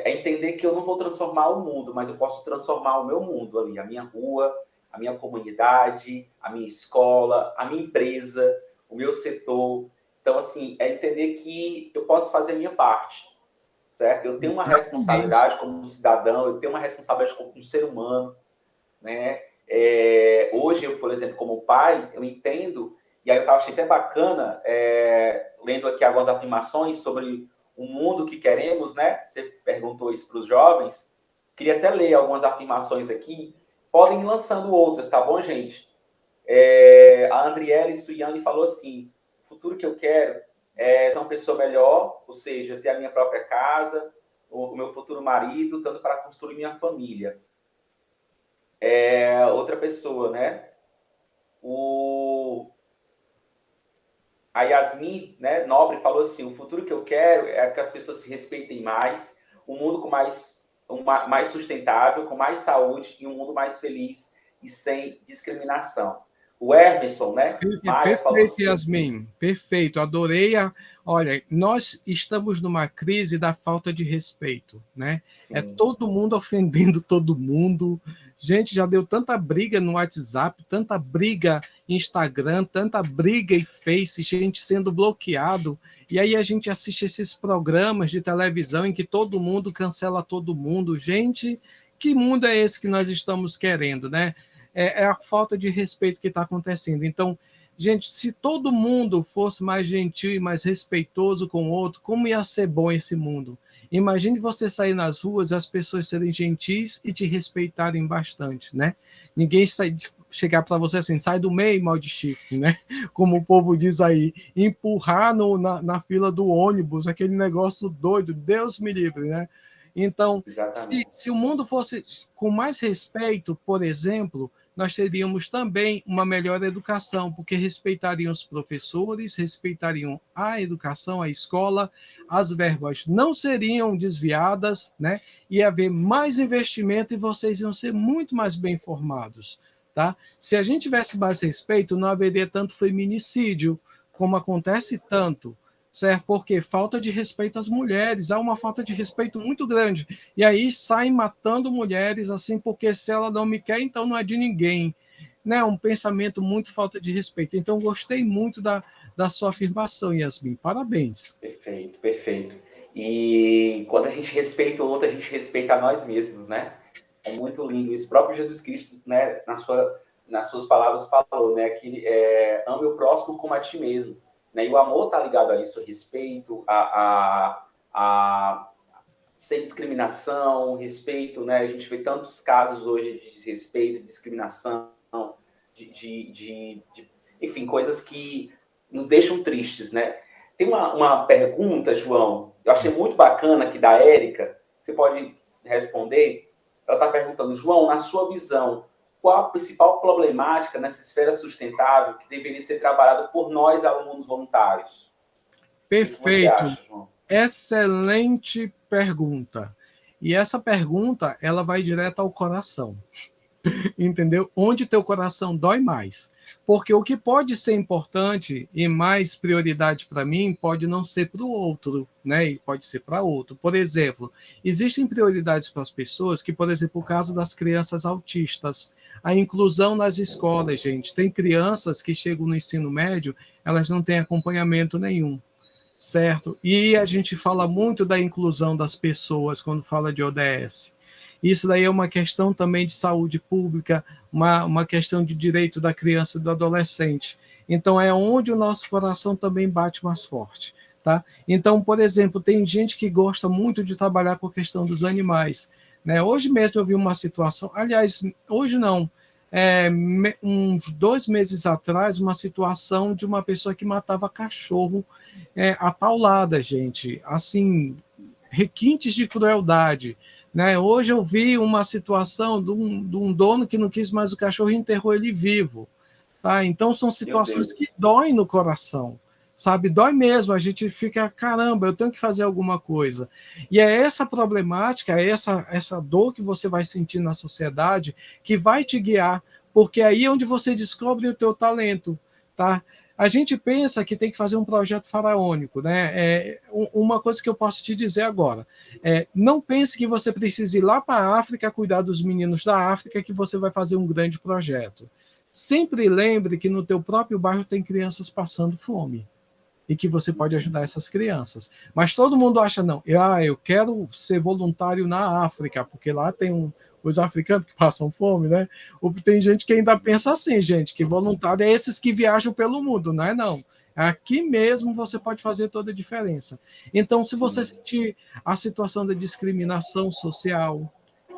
entender que eu não vou transformar o mundo, mas eu posso transformar o meu mundo ali, a minha rua, a minha comunidade, a minha escola, a minha empresa, o meu setor. Então, assim, é entender que eu posso fazer a minha parte, certo? Eu tenho uma responsabilidade como cidadão, eu tenho uma responsabilidade como um ser humano, né? Hoje, eu, por exemplo, como pai, eu entendo, e aí eu achei até bacana, lendo aqui algumas afirmações sobre o mundo que queremos, né? Você perguntou isso para os jovens. Queria até ler algumas afirmações aqui. Podem ir lançando outras, tá bom, gente? A Andriele Suyani falou assim: o futuro que eu quero é ser uma pessoa melhor, ou seja, ter a minha própria casa, o meu futuro marido, tanto para construir minha família. Outra pessoa, né? A Yasmin, né, Nobre, falou assim: o futuro que eu quero é que as pessoas se respeitem mais, um mundo mais sustentável, com mais saúde e um mundo mais feliz e sem discriminação. O Emerson, né? Maia falou assim, Yasmin, perfeito, adorei. Olha, nós estamos numa crise da falta de respeito, né? Sim. É todo mundo ofendendo todo mundo. Gente, já deu tanta briga no WhatsApp, tanta briga em Instagram, tanta briga em Face, gente sendo bloqueado. E aí a gente assiste esses programas de televisão em que todo mundo cancela todo mundo. Gente, que mundo é esse que nós estamos querendo, né? É a falta de respeito que está acontecendo. Então, gente, se todo mundo fosse mais gentil e mais respeitoso com o outro, como ia ser bom esse mundo? Imagine você sair nas ruas e as pessoas serem gentis e te respeitarem bastante, né? Ninguém chegar para você assim, sai do meio, mal de chifre, né? Como o povo diz aí, empurrar na fila do ônibus, aquele negócio doido, Deus me livre, né? Então, se o mundo fosse com mais respeito, por exemplo, nós teríamos também uma melhor educação, porque respeitariam os professores, respeitariam a educação, a escola, as verbas não seriam desviadas, né? Ia haver mais investimento e vocês iam ser muito mais bem formados, tá? Se a gente tivesse mais respeito, não haveria tanto feminicídio, como acontece tanto, certo? Porque falta de respeito às mulheres, há uma falta de respeito muito grande. E aí saem matando mulheres assim, porque se ela não me quer, então não é de ninguém. né, um pensamento muito falta de respeito. Então, gostei muito da sua afirmação, Yasmin. Parabéns. Perfeito, perfeito. E quando a gente respeita o outro, a gente respeita a nós mesmos, né? É muito lindo. Isso próprio Jesus Cristo, né, nas suas palavras falou, né, que ame o próximo como a ti mesmo. Né? E o amor está ligado a isso, o respeito, a sem discriminação, respeito, né? A gente vê tantos casos hoje de desrespeito, discriminação, enfim, coisas que nos deixam tristes, né? Tem uma pergunta, João, eu achei muito bacana aqui da Érica, você pode responder? Ela está perguntando, João, na sua visão, qual a principal problemática nessa esfera sustentável que deveria ser trabalhada por nós, alunos voluntários? O que você Perfeito. acha, João? Excelente pergunta. E essa pergunta, ela vai direto ao coração. Entendeu? Onde teu coração dói mais. Porque o que pode ser importante e mais prioridade para mim pode não ser para o outro, né? E pode ser para outro. Por exemplo, existem prioridades para as pessoas que, por exemplo, o caso das crianças autistas, a inclusão nas escolas, gente. Tem crianças que chegam no ensino médio, elas não têm acompanhamento nenhum, certo? E a gente fala muito da inclusão das pessoas quando fala de ODS. Isso daí é uma questão também de saúde pública, uma questão de direito da criança e do adolescente. Então, é onde o nosso coração também bate mais forte. Tá? Então, por exemplo, tem gente que gosta muito de trabalhar com a questão dos animais. Né? Hoje mesmo eu vi uma situação, aliás, hoje não, uns 2 meses atrás, uma situação de uma pessoa que matava cachorro a paulada, gente, assim, requintes de crueldade. Né? Hoje eu vi uma situação de um dono que não quis mais o cachorro e enterrou ele vivo. Tá? Então, são situações que doem no coração, sabe? Dói mesmo, a gente fica, caramba, eu tenho que fazer alguma coisa. E é essa problemática, essa dor que você vai sentir na sociedade que vai te guiar, porque aí é onde você descobre o teu talento, tá? A gente pensa que tem que fazer um projeto faraônico, né? Uma coisa que eu posso te dizer agora, não pense que você precisa ir lá para a África cuidar dos meninos da África que você vai fazer um grande projeto. Sempre lembre que no teu próprio bairro tem crianças passando fome e que você pode ajudar essas crianças. Mas todo mundo acha, não, eu quero ser voluntário na África, porque lá tem os africanos que passam fome, né? Ou tem gente que ainda pensa assim, gente, que voluntário é esses que viajam pelo mundo, não é não. Aqui mesmo você pode fazer toda a diferença. Então, se você sentir a situação da discriminação social,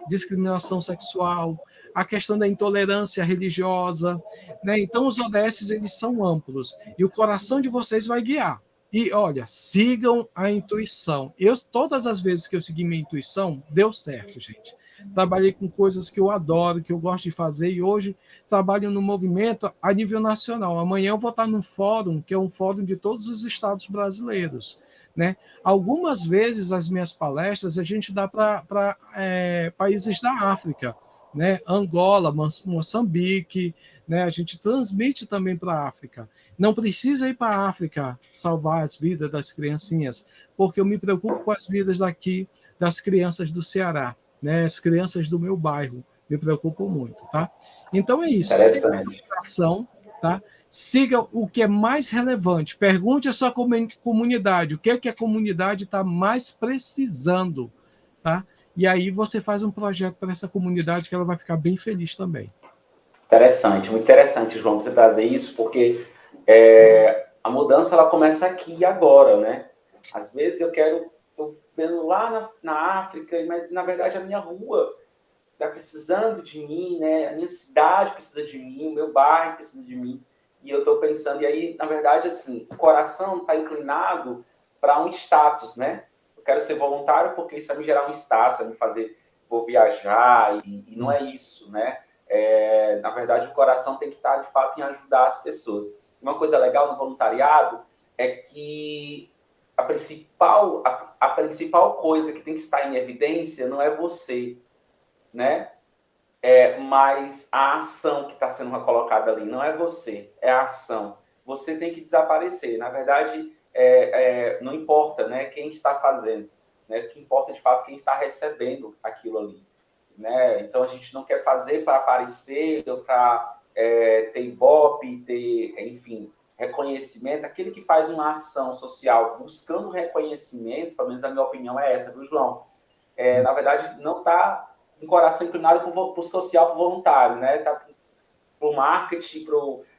discriminação sexual, a questão da intolerância religiosa, né? Então os ODS eles são amplos e o coração de vocês vai guiar. E olha, sigam a intuição. Eu todas as vezes que eu segui minha intuição, deu certo, gente. Trabalhei com coisas que eu adoro, que eu gosto de fazer e hoje trabalho no movimento a nível nacional. Amanhã eu vou estar num fórum, que é um fórum de todos os estados brasileiros. Né? Algumas vezes as minhas palestras a gente dá para países da África, né? Angola, Moçambique, né? A gente transmite também para a África. Não precisa ir para a África salvar as vidas das criancinhas, porque eu me preocupo com as vidas daqui, das crianças do Ceará, né? As crianças do meu bairro, me preocupo muito, tá? Então é isso, sem educação, tá? Siga o que é mais relevante. Pergunte à sua comunidade o que é que a comunidade está mais precisando, tá? E aí você faz um projeto para essa comunidade que ela vai ficar bem feliz também. Interessante, muito interessante, João, você trazer isso, porque a mudança ela começa aqui e agora, né? Às vezes estou vendo lá na África, mas na verdade a minha rua está precisando de mim, né? A minha cidade precisa de mim, o meu bairro precisa de mim. E eu estou pensando, e aí, na verdade, assim, o coração está inclinado para um status, né? Eu quero ser voluntário porque isso vai me gerar um status, vai me fazer, vou viajar, e não é isso, né? Na verdade, o coração tem que estar, de fato, em ajudar as pessoas. Uma coisa legal no voluntariado é que a principal coisa que tem que estar em evidência não é você, né? Mas a ação que está sendo colocada ali não é você, é a ação. Você tem que desaparecer. Na verdade, não importa, né, quem está fazendo, né? O que importa de fato é quem está recebendo aquilo ali, né? Então a gente não quer fazer para aparecer ou para ter Ibope, ter, enfim, reconhecimento, aquele que faz uma ação social buscando reconhecimento, pelo menos a minha opinião é essa, viu, João? Na verdade, não está com o coração inclinado para o social, para o voluntário, né? Está para o marketing,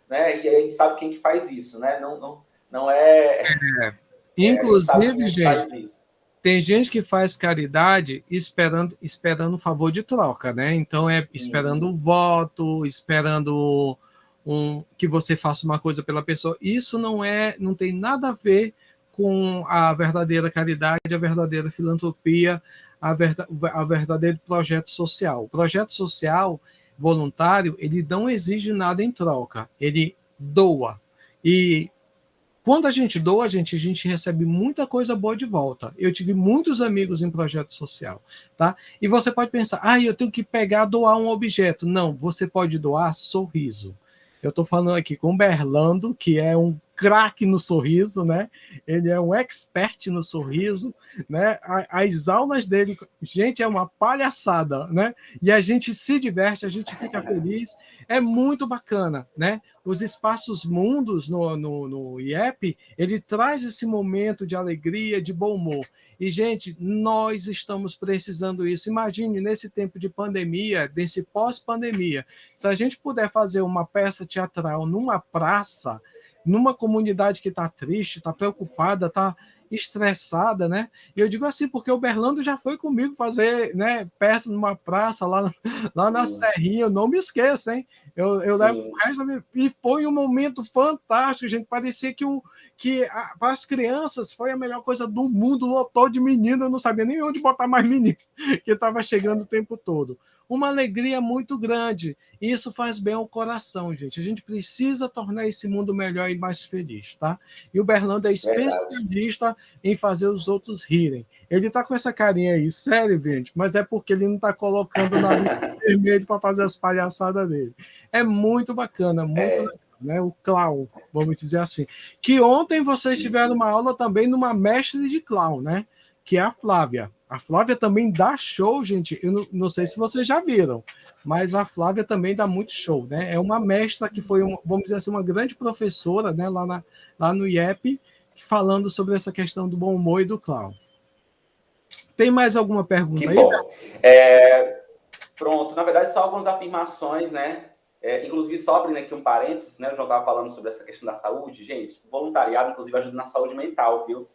né? E aí a gente sabe quem que faz isso, né? Não é... a gente sabe quem Inclusive, é que gente, faz isso. tem gente que faz caridade esperando favor de troca, né? Então esperando um voto, esperando que você faça uma coisa pela pessoa. Isso não tem nada a ver com a verdadeira caridade, a verdadeira filantropia, a verdadeiro projeto social. O projeto social voluntário, ele não exige nada em troca, ele doa. E quando a gente doa, a gente recebe muita coisa boa de volta. Eu tive muitos amigos em projeto social, tá? E você pode pensar, eu tenho que doar um objeto. Não, você pode doar sorriso. Eu estou falando aqui com o Berlando, que é um craque no sorriso, né? Ele é um expert no sorriso, né? As aulas dele, gente, é uma palhaçada, né? E a gente se diverte, a gente fica feliz, é muito bacana, né? Os espaços mundos no IEP, ele traz esse momento de alegria, de bom humor. E, gente, nós estamos precisando isso. Imagine, nesse tempo de pandemia, desse pós-pandemia, se a gente puder fazer uma peça teatral numa praça, numa comunidade que está triste, está preocupada, está estressada, né? E eu digo assim, porque o Berlando já foi comigo fazer, né, peça numa praça lá na Serrinha, eu não me esqueço, hein? Eu levo o resto da minha... E foi um momento fantástico, gente. Parecia para as crianças foi a melhor coisa do mundo, lotou de menino, eu não sabia nem onde botar mais menino, que estava chegando o tempo todo. Uma alegria muito grande. E isso faz bem ao coração, gente. A gente precisa tornar esse mundo melhor e mais feliz, tá? E o Berlando é especialista em fazer os outros rirem. Ele tá com essa carinha aí, sério, gente, mas é porque ele não tá colocando o nariz vermelho para fazer as palhaçadas dele. É muito bacana, muito legal, né? O clown, vamos dizer assim. Que ontem vocês tiveram uma aula também numa mestre de clown, né? Que é a Flávia. A Flávia também dá show, gente. Eu não sei se vocês já viram, mas a Flávia também dá muito show, né? É uma mestra que foi, vamos dizer assim, uma grande professora, né? Lá no IEP, falando sobre essa questão do bom humor e do clown. Tem mais alguma pergunta aí? Que bom. Pronto, na verdade, só algumas afirmações, né? Inclusive, só abrindo aqui um parênteses, né? Eu já estava falando sobre essa questão da saúde. Gente, voluntariado, inclusive, ajuda na saúde mental, viu?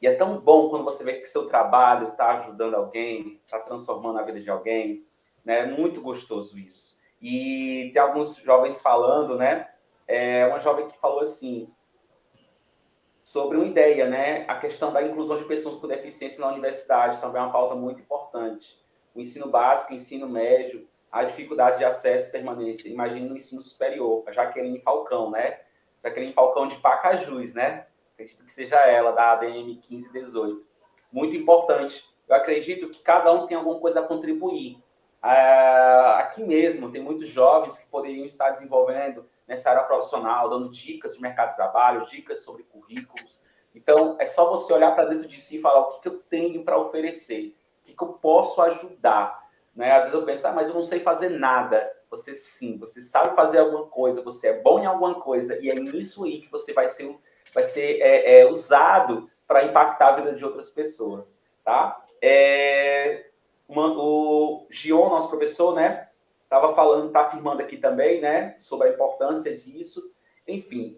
E é tão bom quando você vê que seu trabalho está ajudando alguém, está transformando a vida de alguém, né? É muito gostoso isso. E tem alguns jovens falando, né? Uma jovem que falou assim, sobre uma ideia, né? A questão da inclusão de pessoas com deficiência na universidade também é uma pauta muito importante. O ensino básico, o ensino médio, a dificuldade de acesso e permanência. Imagine no ensino superior, a Jaqueline Falcão, né? Jaqueline Falcão de Pacajus, né? Acredito que seja ela, da ADM 1518. Muito importante. Eu acredito que cada um tem alguma coisa a contribuir. Aqui mesmo, tem muitos jovens que poderiam estar desenvolvendo nessa área profissional, dando dicas de mercado de trabalho, dicas sobre currículos. Então, é só você olhar para dentro de si e falar o que eu tenho para oferecer, o que eu posso ajudar. Né? Às vezes eu penso, mas eu não sei fazer nada. Você sim, você sabe fazer alguma coisa, você é bom em alguma coisa, e é nisso aí que você vai ser usado para impactar a vida de outras pessoas. Tá? O Gion, nosso professor, né? Estava falando, está afirmando aqui também, né, sobre a importância disso. Enfim,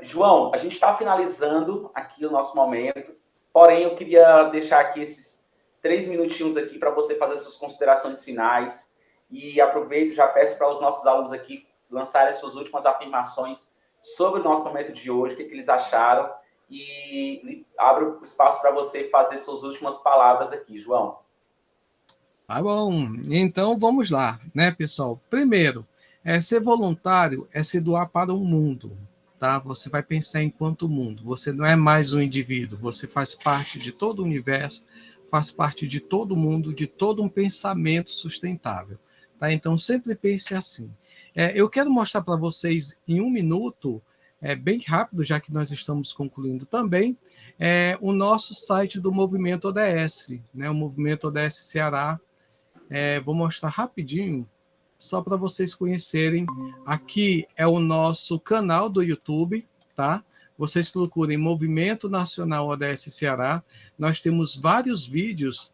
João, a gente está finalizando aqui o nosso momento, porém eu queria deixar aqui esses 3 minutinhos aqui para você fazer suas considerações finais e aproveito, já peço para os nossos alunos aqui lançarem suas últimas afirmações sobre o nosso momento de hoje, o que eles acharam, e abro o espaço para você fazer suas últimas palavras aqui, João. Tá bom, então vamos lá, né, pessoal? Primeiro, ser voluntário é se doar para o mundo, tá? Você vai pensar enquanto mundo, você não é mais um indivíduo, você faz parte de todo o universo, faz parte de todo mundo, de todo um pensamento sustentável, tá? Então sempre pense assim. Eu quero mostrar para vocês em 1 minuto, bem rápido, já que nós estamos concluindo também, o nosso site do Movimento ODS, né? O Movimento ODS Ceará. Vou mostrar rapidinho só para vocês conhecerem, aqui é o nosso canal do YouTube, tá? Vocês procurem Movimento Nacional ODS Ceará. Nós temos vários vídeos,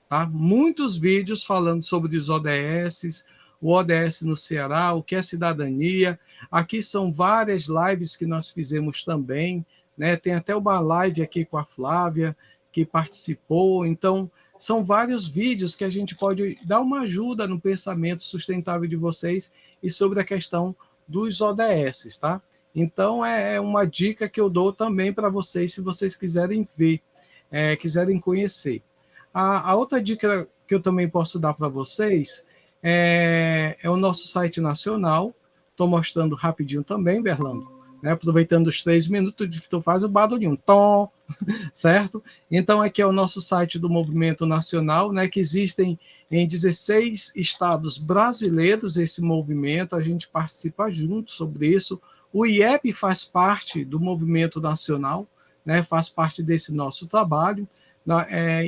tá? Muitos vídeos falando sobre os ODSs, o ODS no Ceará, o que é cidadania. Aqui são várias lives que nós fizemos também, né? Tem até uma live aqui com a Flávia, que participou. Então, são vários vídeos que a gente pode dar uma ajuda no pensamento sustentável de vocês e sobre a questão dos ODSs, tá? Então, é uma dica que eu dou também para vocês, se vocês quiserem ver, quiserem conhecer. A outra dica que eu também posso dar para vocês é o nosso site nacional. Estou mostrando rapidinho também, Berlando, né? Aproveitando os 3 minutos, tu faz o barulhinho, tom, certo? Então, aqui é o nosso site do Movimento Nacional, né? Que existem em 16 estados brasileiros esse movimento, a gente participa junto sobre isso. O IEP faz parte do Movimento Nacional, né? Faz parte desse nosso trabalho.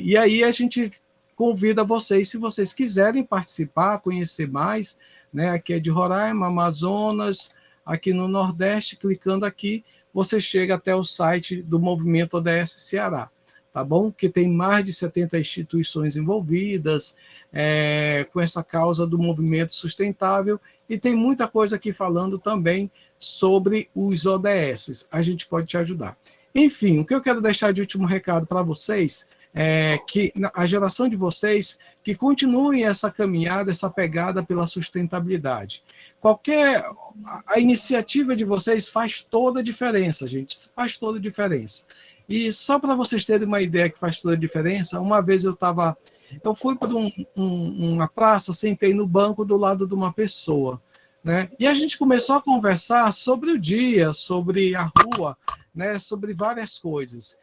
E aí a gente convida vocês, se vocês quiserem participar, conhecer mais, né? Aqui é de Roraima, Amazonas, aqui no Nordeste, clicando aqui, você chega até o site do Movimento ODS Ceará, tá bom? Que tem mais de 70 instituições envolvidas com essa causa do movimento sustentável, e tem muita coisa aqui falando também sobre os ODS. A gente pode te ajudar. Enfim, o que eu quero deixar de último recado para vocês é que a geração de vocês que continuem essa caminhada, essa pegada pela sustentabilidade. A iniciativa de vocês faz toda a diferença, gente, faz toda a diferença. E só para vocês terem uma ideia que faz toda a diferença, uma vez eu fui para uma praça, sentei no banco do lado de uma pessoa, né? E a gente começou a conversar sobre o dia, sobre a rua, né? Sobre várias coisas.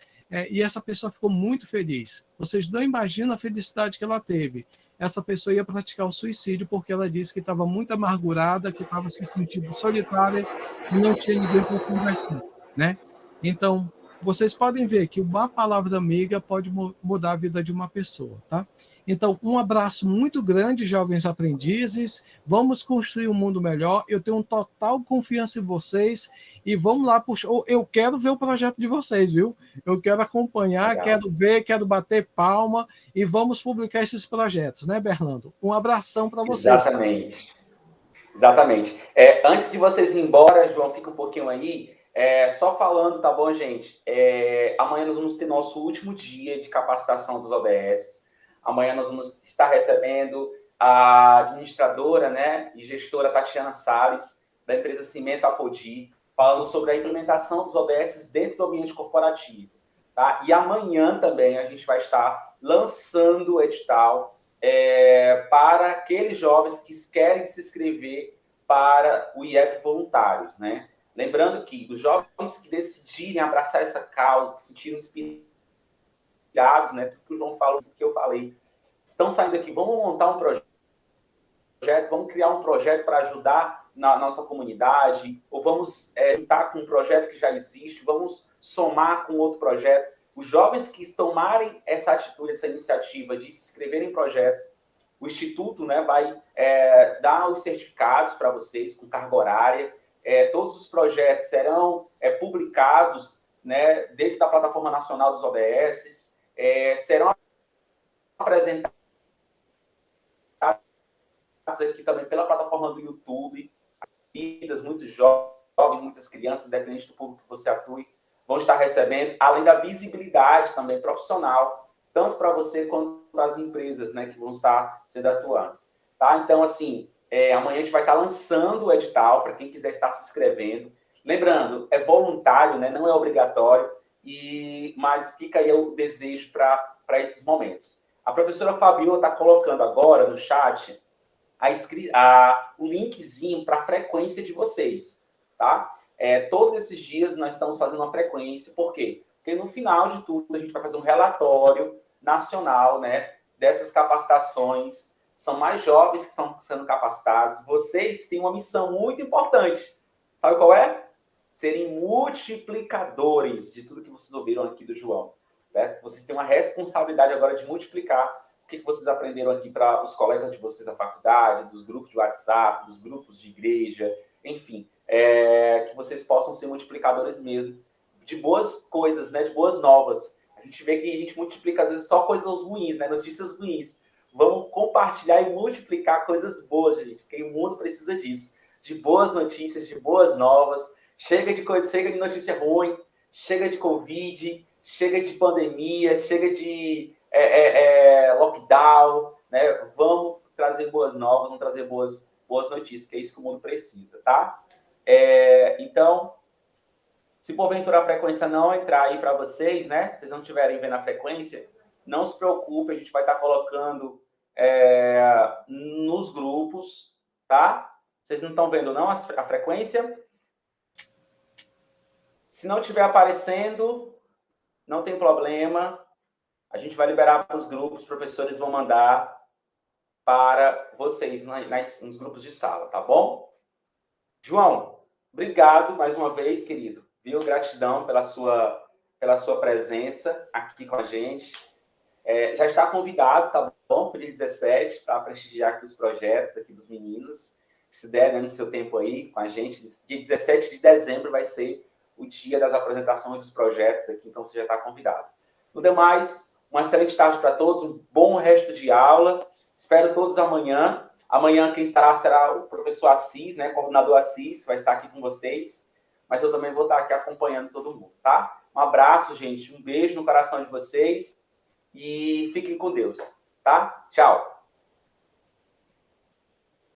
E essa pessoa ficou muito feliz. Vocês não imaginam a felicidade que ela teve. Essa pessoa ia praticar o suicídio porque ela disse que estava muito amargurada, que estava se sentindo solitária e não tinha ninguém para conversar, né? Então, vocês podem ver que uma palavra amiga pode mudar a vida de uma pessoa, tá? Então, um abraço muito grande, jovens aprendizes. Vamos construir um mundo melhor. Eu tenho total confiança em vocês e vamos lá puxar. Eu quero ver o projeto de vocês, viu? Eu quero acompanhar, legal. Quero ver, quero bater palma e vamos publicar esses projetos, né, Berlando? Um abração para vocês. Exatamente. Exatamente. Antes de vocês ir embora, João, fica um pouquinho aí. Só falando, tá bom, gente? Amanhã nós vamos ter nosso último dia de capacitação dos ODS. Amanhã nós vamos estar recebendo a administradora, né, e gestora Tatiana Salles, da empresa Cimento Apodi, falando sobre a implementação dos ODS dentro do ambiente corporativo. Tá? E amanhã também a gente vai estar lançando o edital para aqueles jovens que querem se inscrever para o IEP Voluntários, né? Lembrando que os jovens que decidirem abraçar essa causa, se sentirem inspirados, né? Tudo que o João falou, tudo que eu falei, estão saindo aqui, vamos montar um projeto, vamos criar um projeto para ajudar na nossa comunidade, ou vamos juntar com um projeto que já existe, vamos somar com outro projeto. Os jovens que tomarem essa atitude, essa iniciativa de se inscreverem em projetos, o Instituto, né, vai dar os certificados para vocês com carga horária. Todos os projetos serão publicados, né, dentro da Plataforma Nacional dos ODS, serão apresentados aqui também pela plataforma do YouTube. Muitos jovens, muitas crianças, independente do público que você atue, vão estar recebendo, além da visibilidade também profissional, tanto para você quanto para as empresas, né, que vão estar sendo atuantes. Tá? Então, assim, amanhã a gente vai estar lançando o edital para quem quiser estar se inscrevendo. Lembrando, é voluntário, né, não é obrigatório, mas fica aí o desejo para esses momentos. A professora Fabiola está colocando agora no chat o linkzinho para a frequência de vocês, tá? Todos esses dias nós estamos fazendo uma frequência. Por quê? Porque no final de tudo a gente vai fazer um relatório nacional, né, dessas capacitações. São mais jovens que estão sendo capacitados. Vocês têm uma missão muito importante. Sabe qual é? Serem multiplicadores de tudo que vocês ouviram aqui do João. Né? Vocês têm uma responsabilidade agora de multiplicar o que vocês aprenderam aqui para os colegas de vocês da faculdade, dos grupos de WhatsApp, dos grupos de igreja, enfim, que vocês possam ser multiplicadores mesmo de boas coisas, né, de boas novas. A gente vê que a gente multiplica, às vezes, só coisas ruins, né, notícias ruins. Vamos compartilhar e multiplicar coisas boas, gente, porque o mundo precisa disso, de boas notícias, de boas novas. Chega de notícia ruim, chega de Covid, chega de pandemia, chega de lockdown, né? Vamos trazer boas novas, vamos trazer boas notícias, que é isso que o mundo precisa, tá? Então, se porventura a frequência não entrar aí para vocês, né? Se vocês não estiverem vendo a frequência, não se preocupe, a gente vai estar colocando nos grupos, tá? Vocês não estão vendo, não, a frequência? Se não estiver aparecendo, não tem problema. A gente vai liberar para os grupos, os professores vão mandar para vocês nos grupos de sala, tá bom? João, obrigado mais uma vez, querido. Viu? Gratidão pela sua presença aqui com a gente. Já está convidado, tá bom? Para o dia 17, para prestigiar aqui os projetos aqui dos meninos. Se der, né, no seu tempo aí com a gente. Dia 17 de dezembro vai ser o dia das apresentações dos projetos aqui, então você já está convidado. No demais, uma excelente tarde para todos, um bom resto de aula. Espero todos amanhã. Amanhã quem estará será o professor Assis, né, coordenador Assis, vai estar aqui com vocês. Mas eu também vou estar aqui acompanhando todo mundo, tá? Um abraço, gente, um beijo no coração de vocês e fiquem com Deus, tá? Tchau!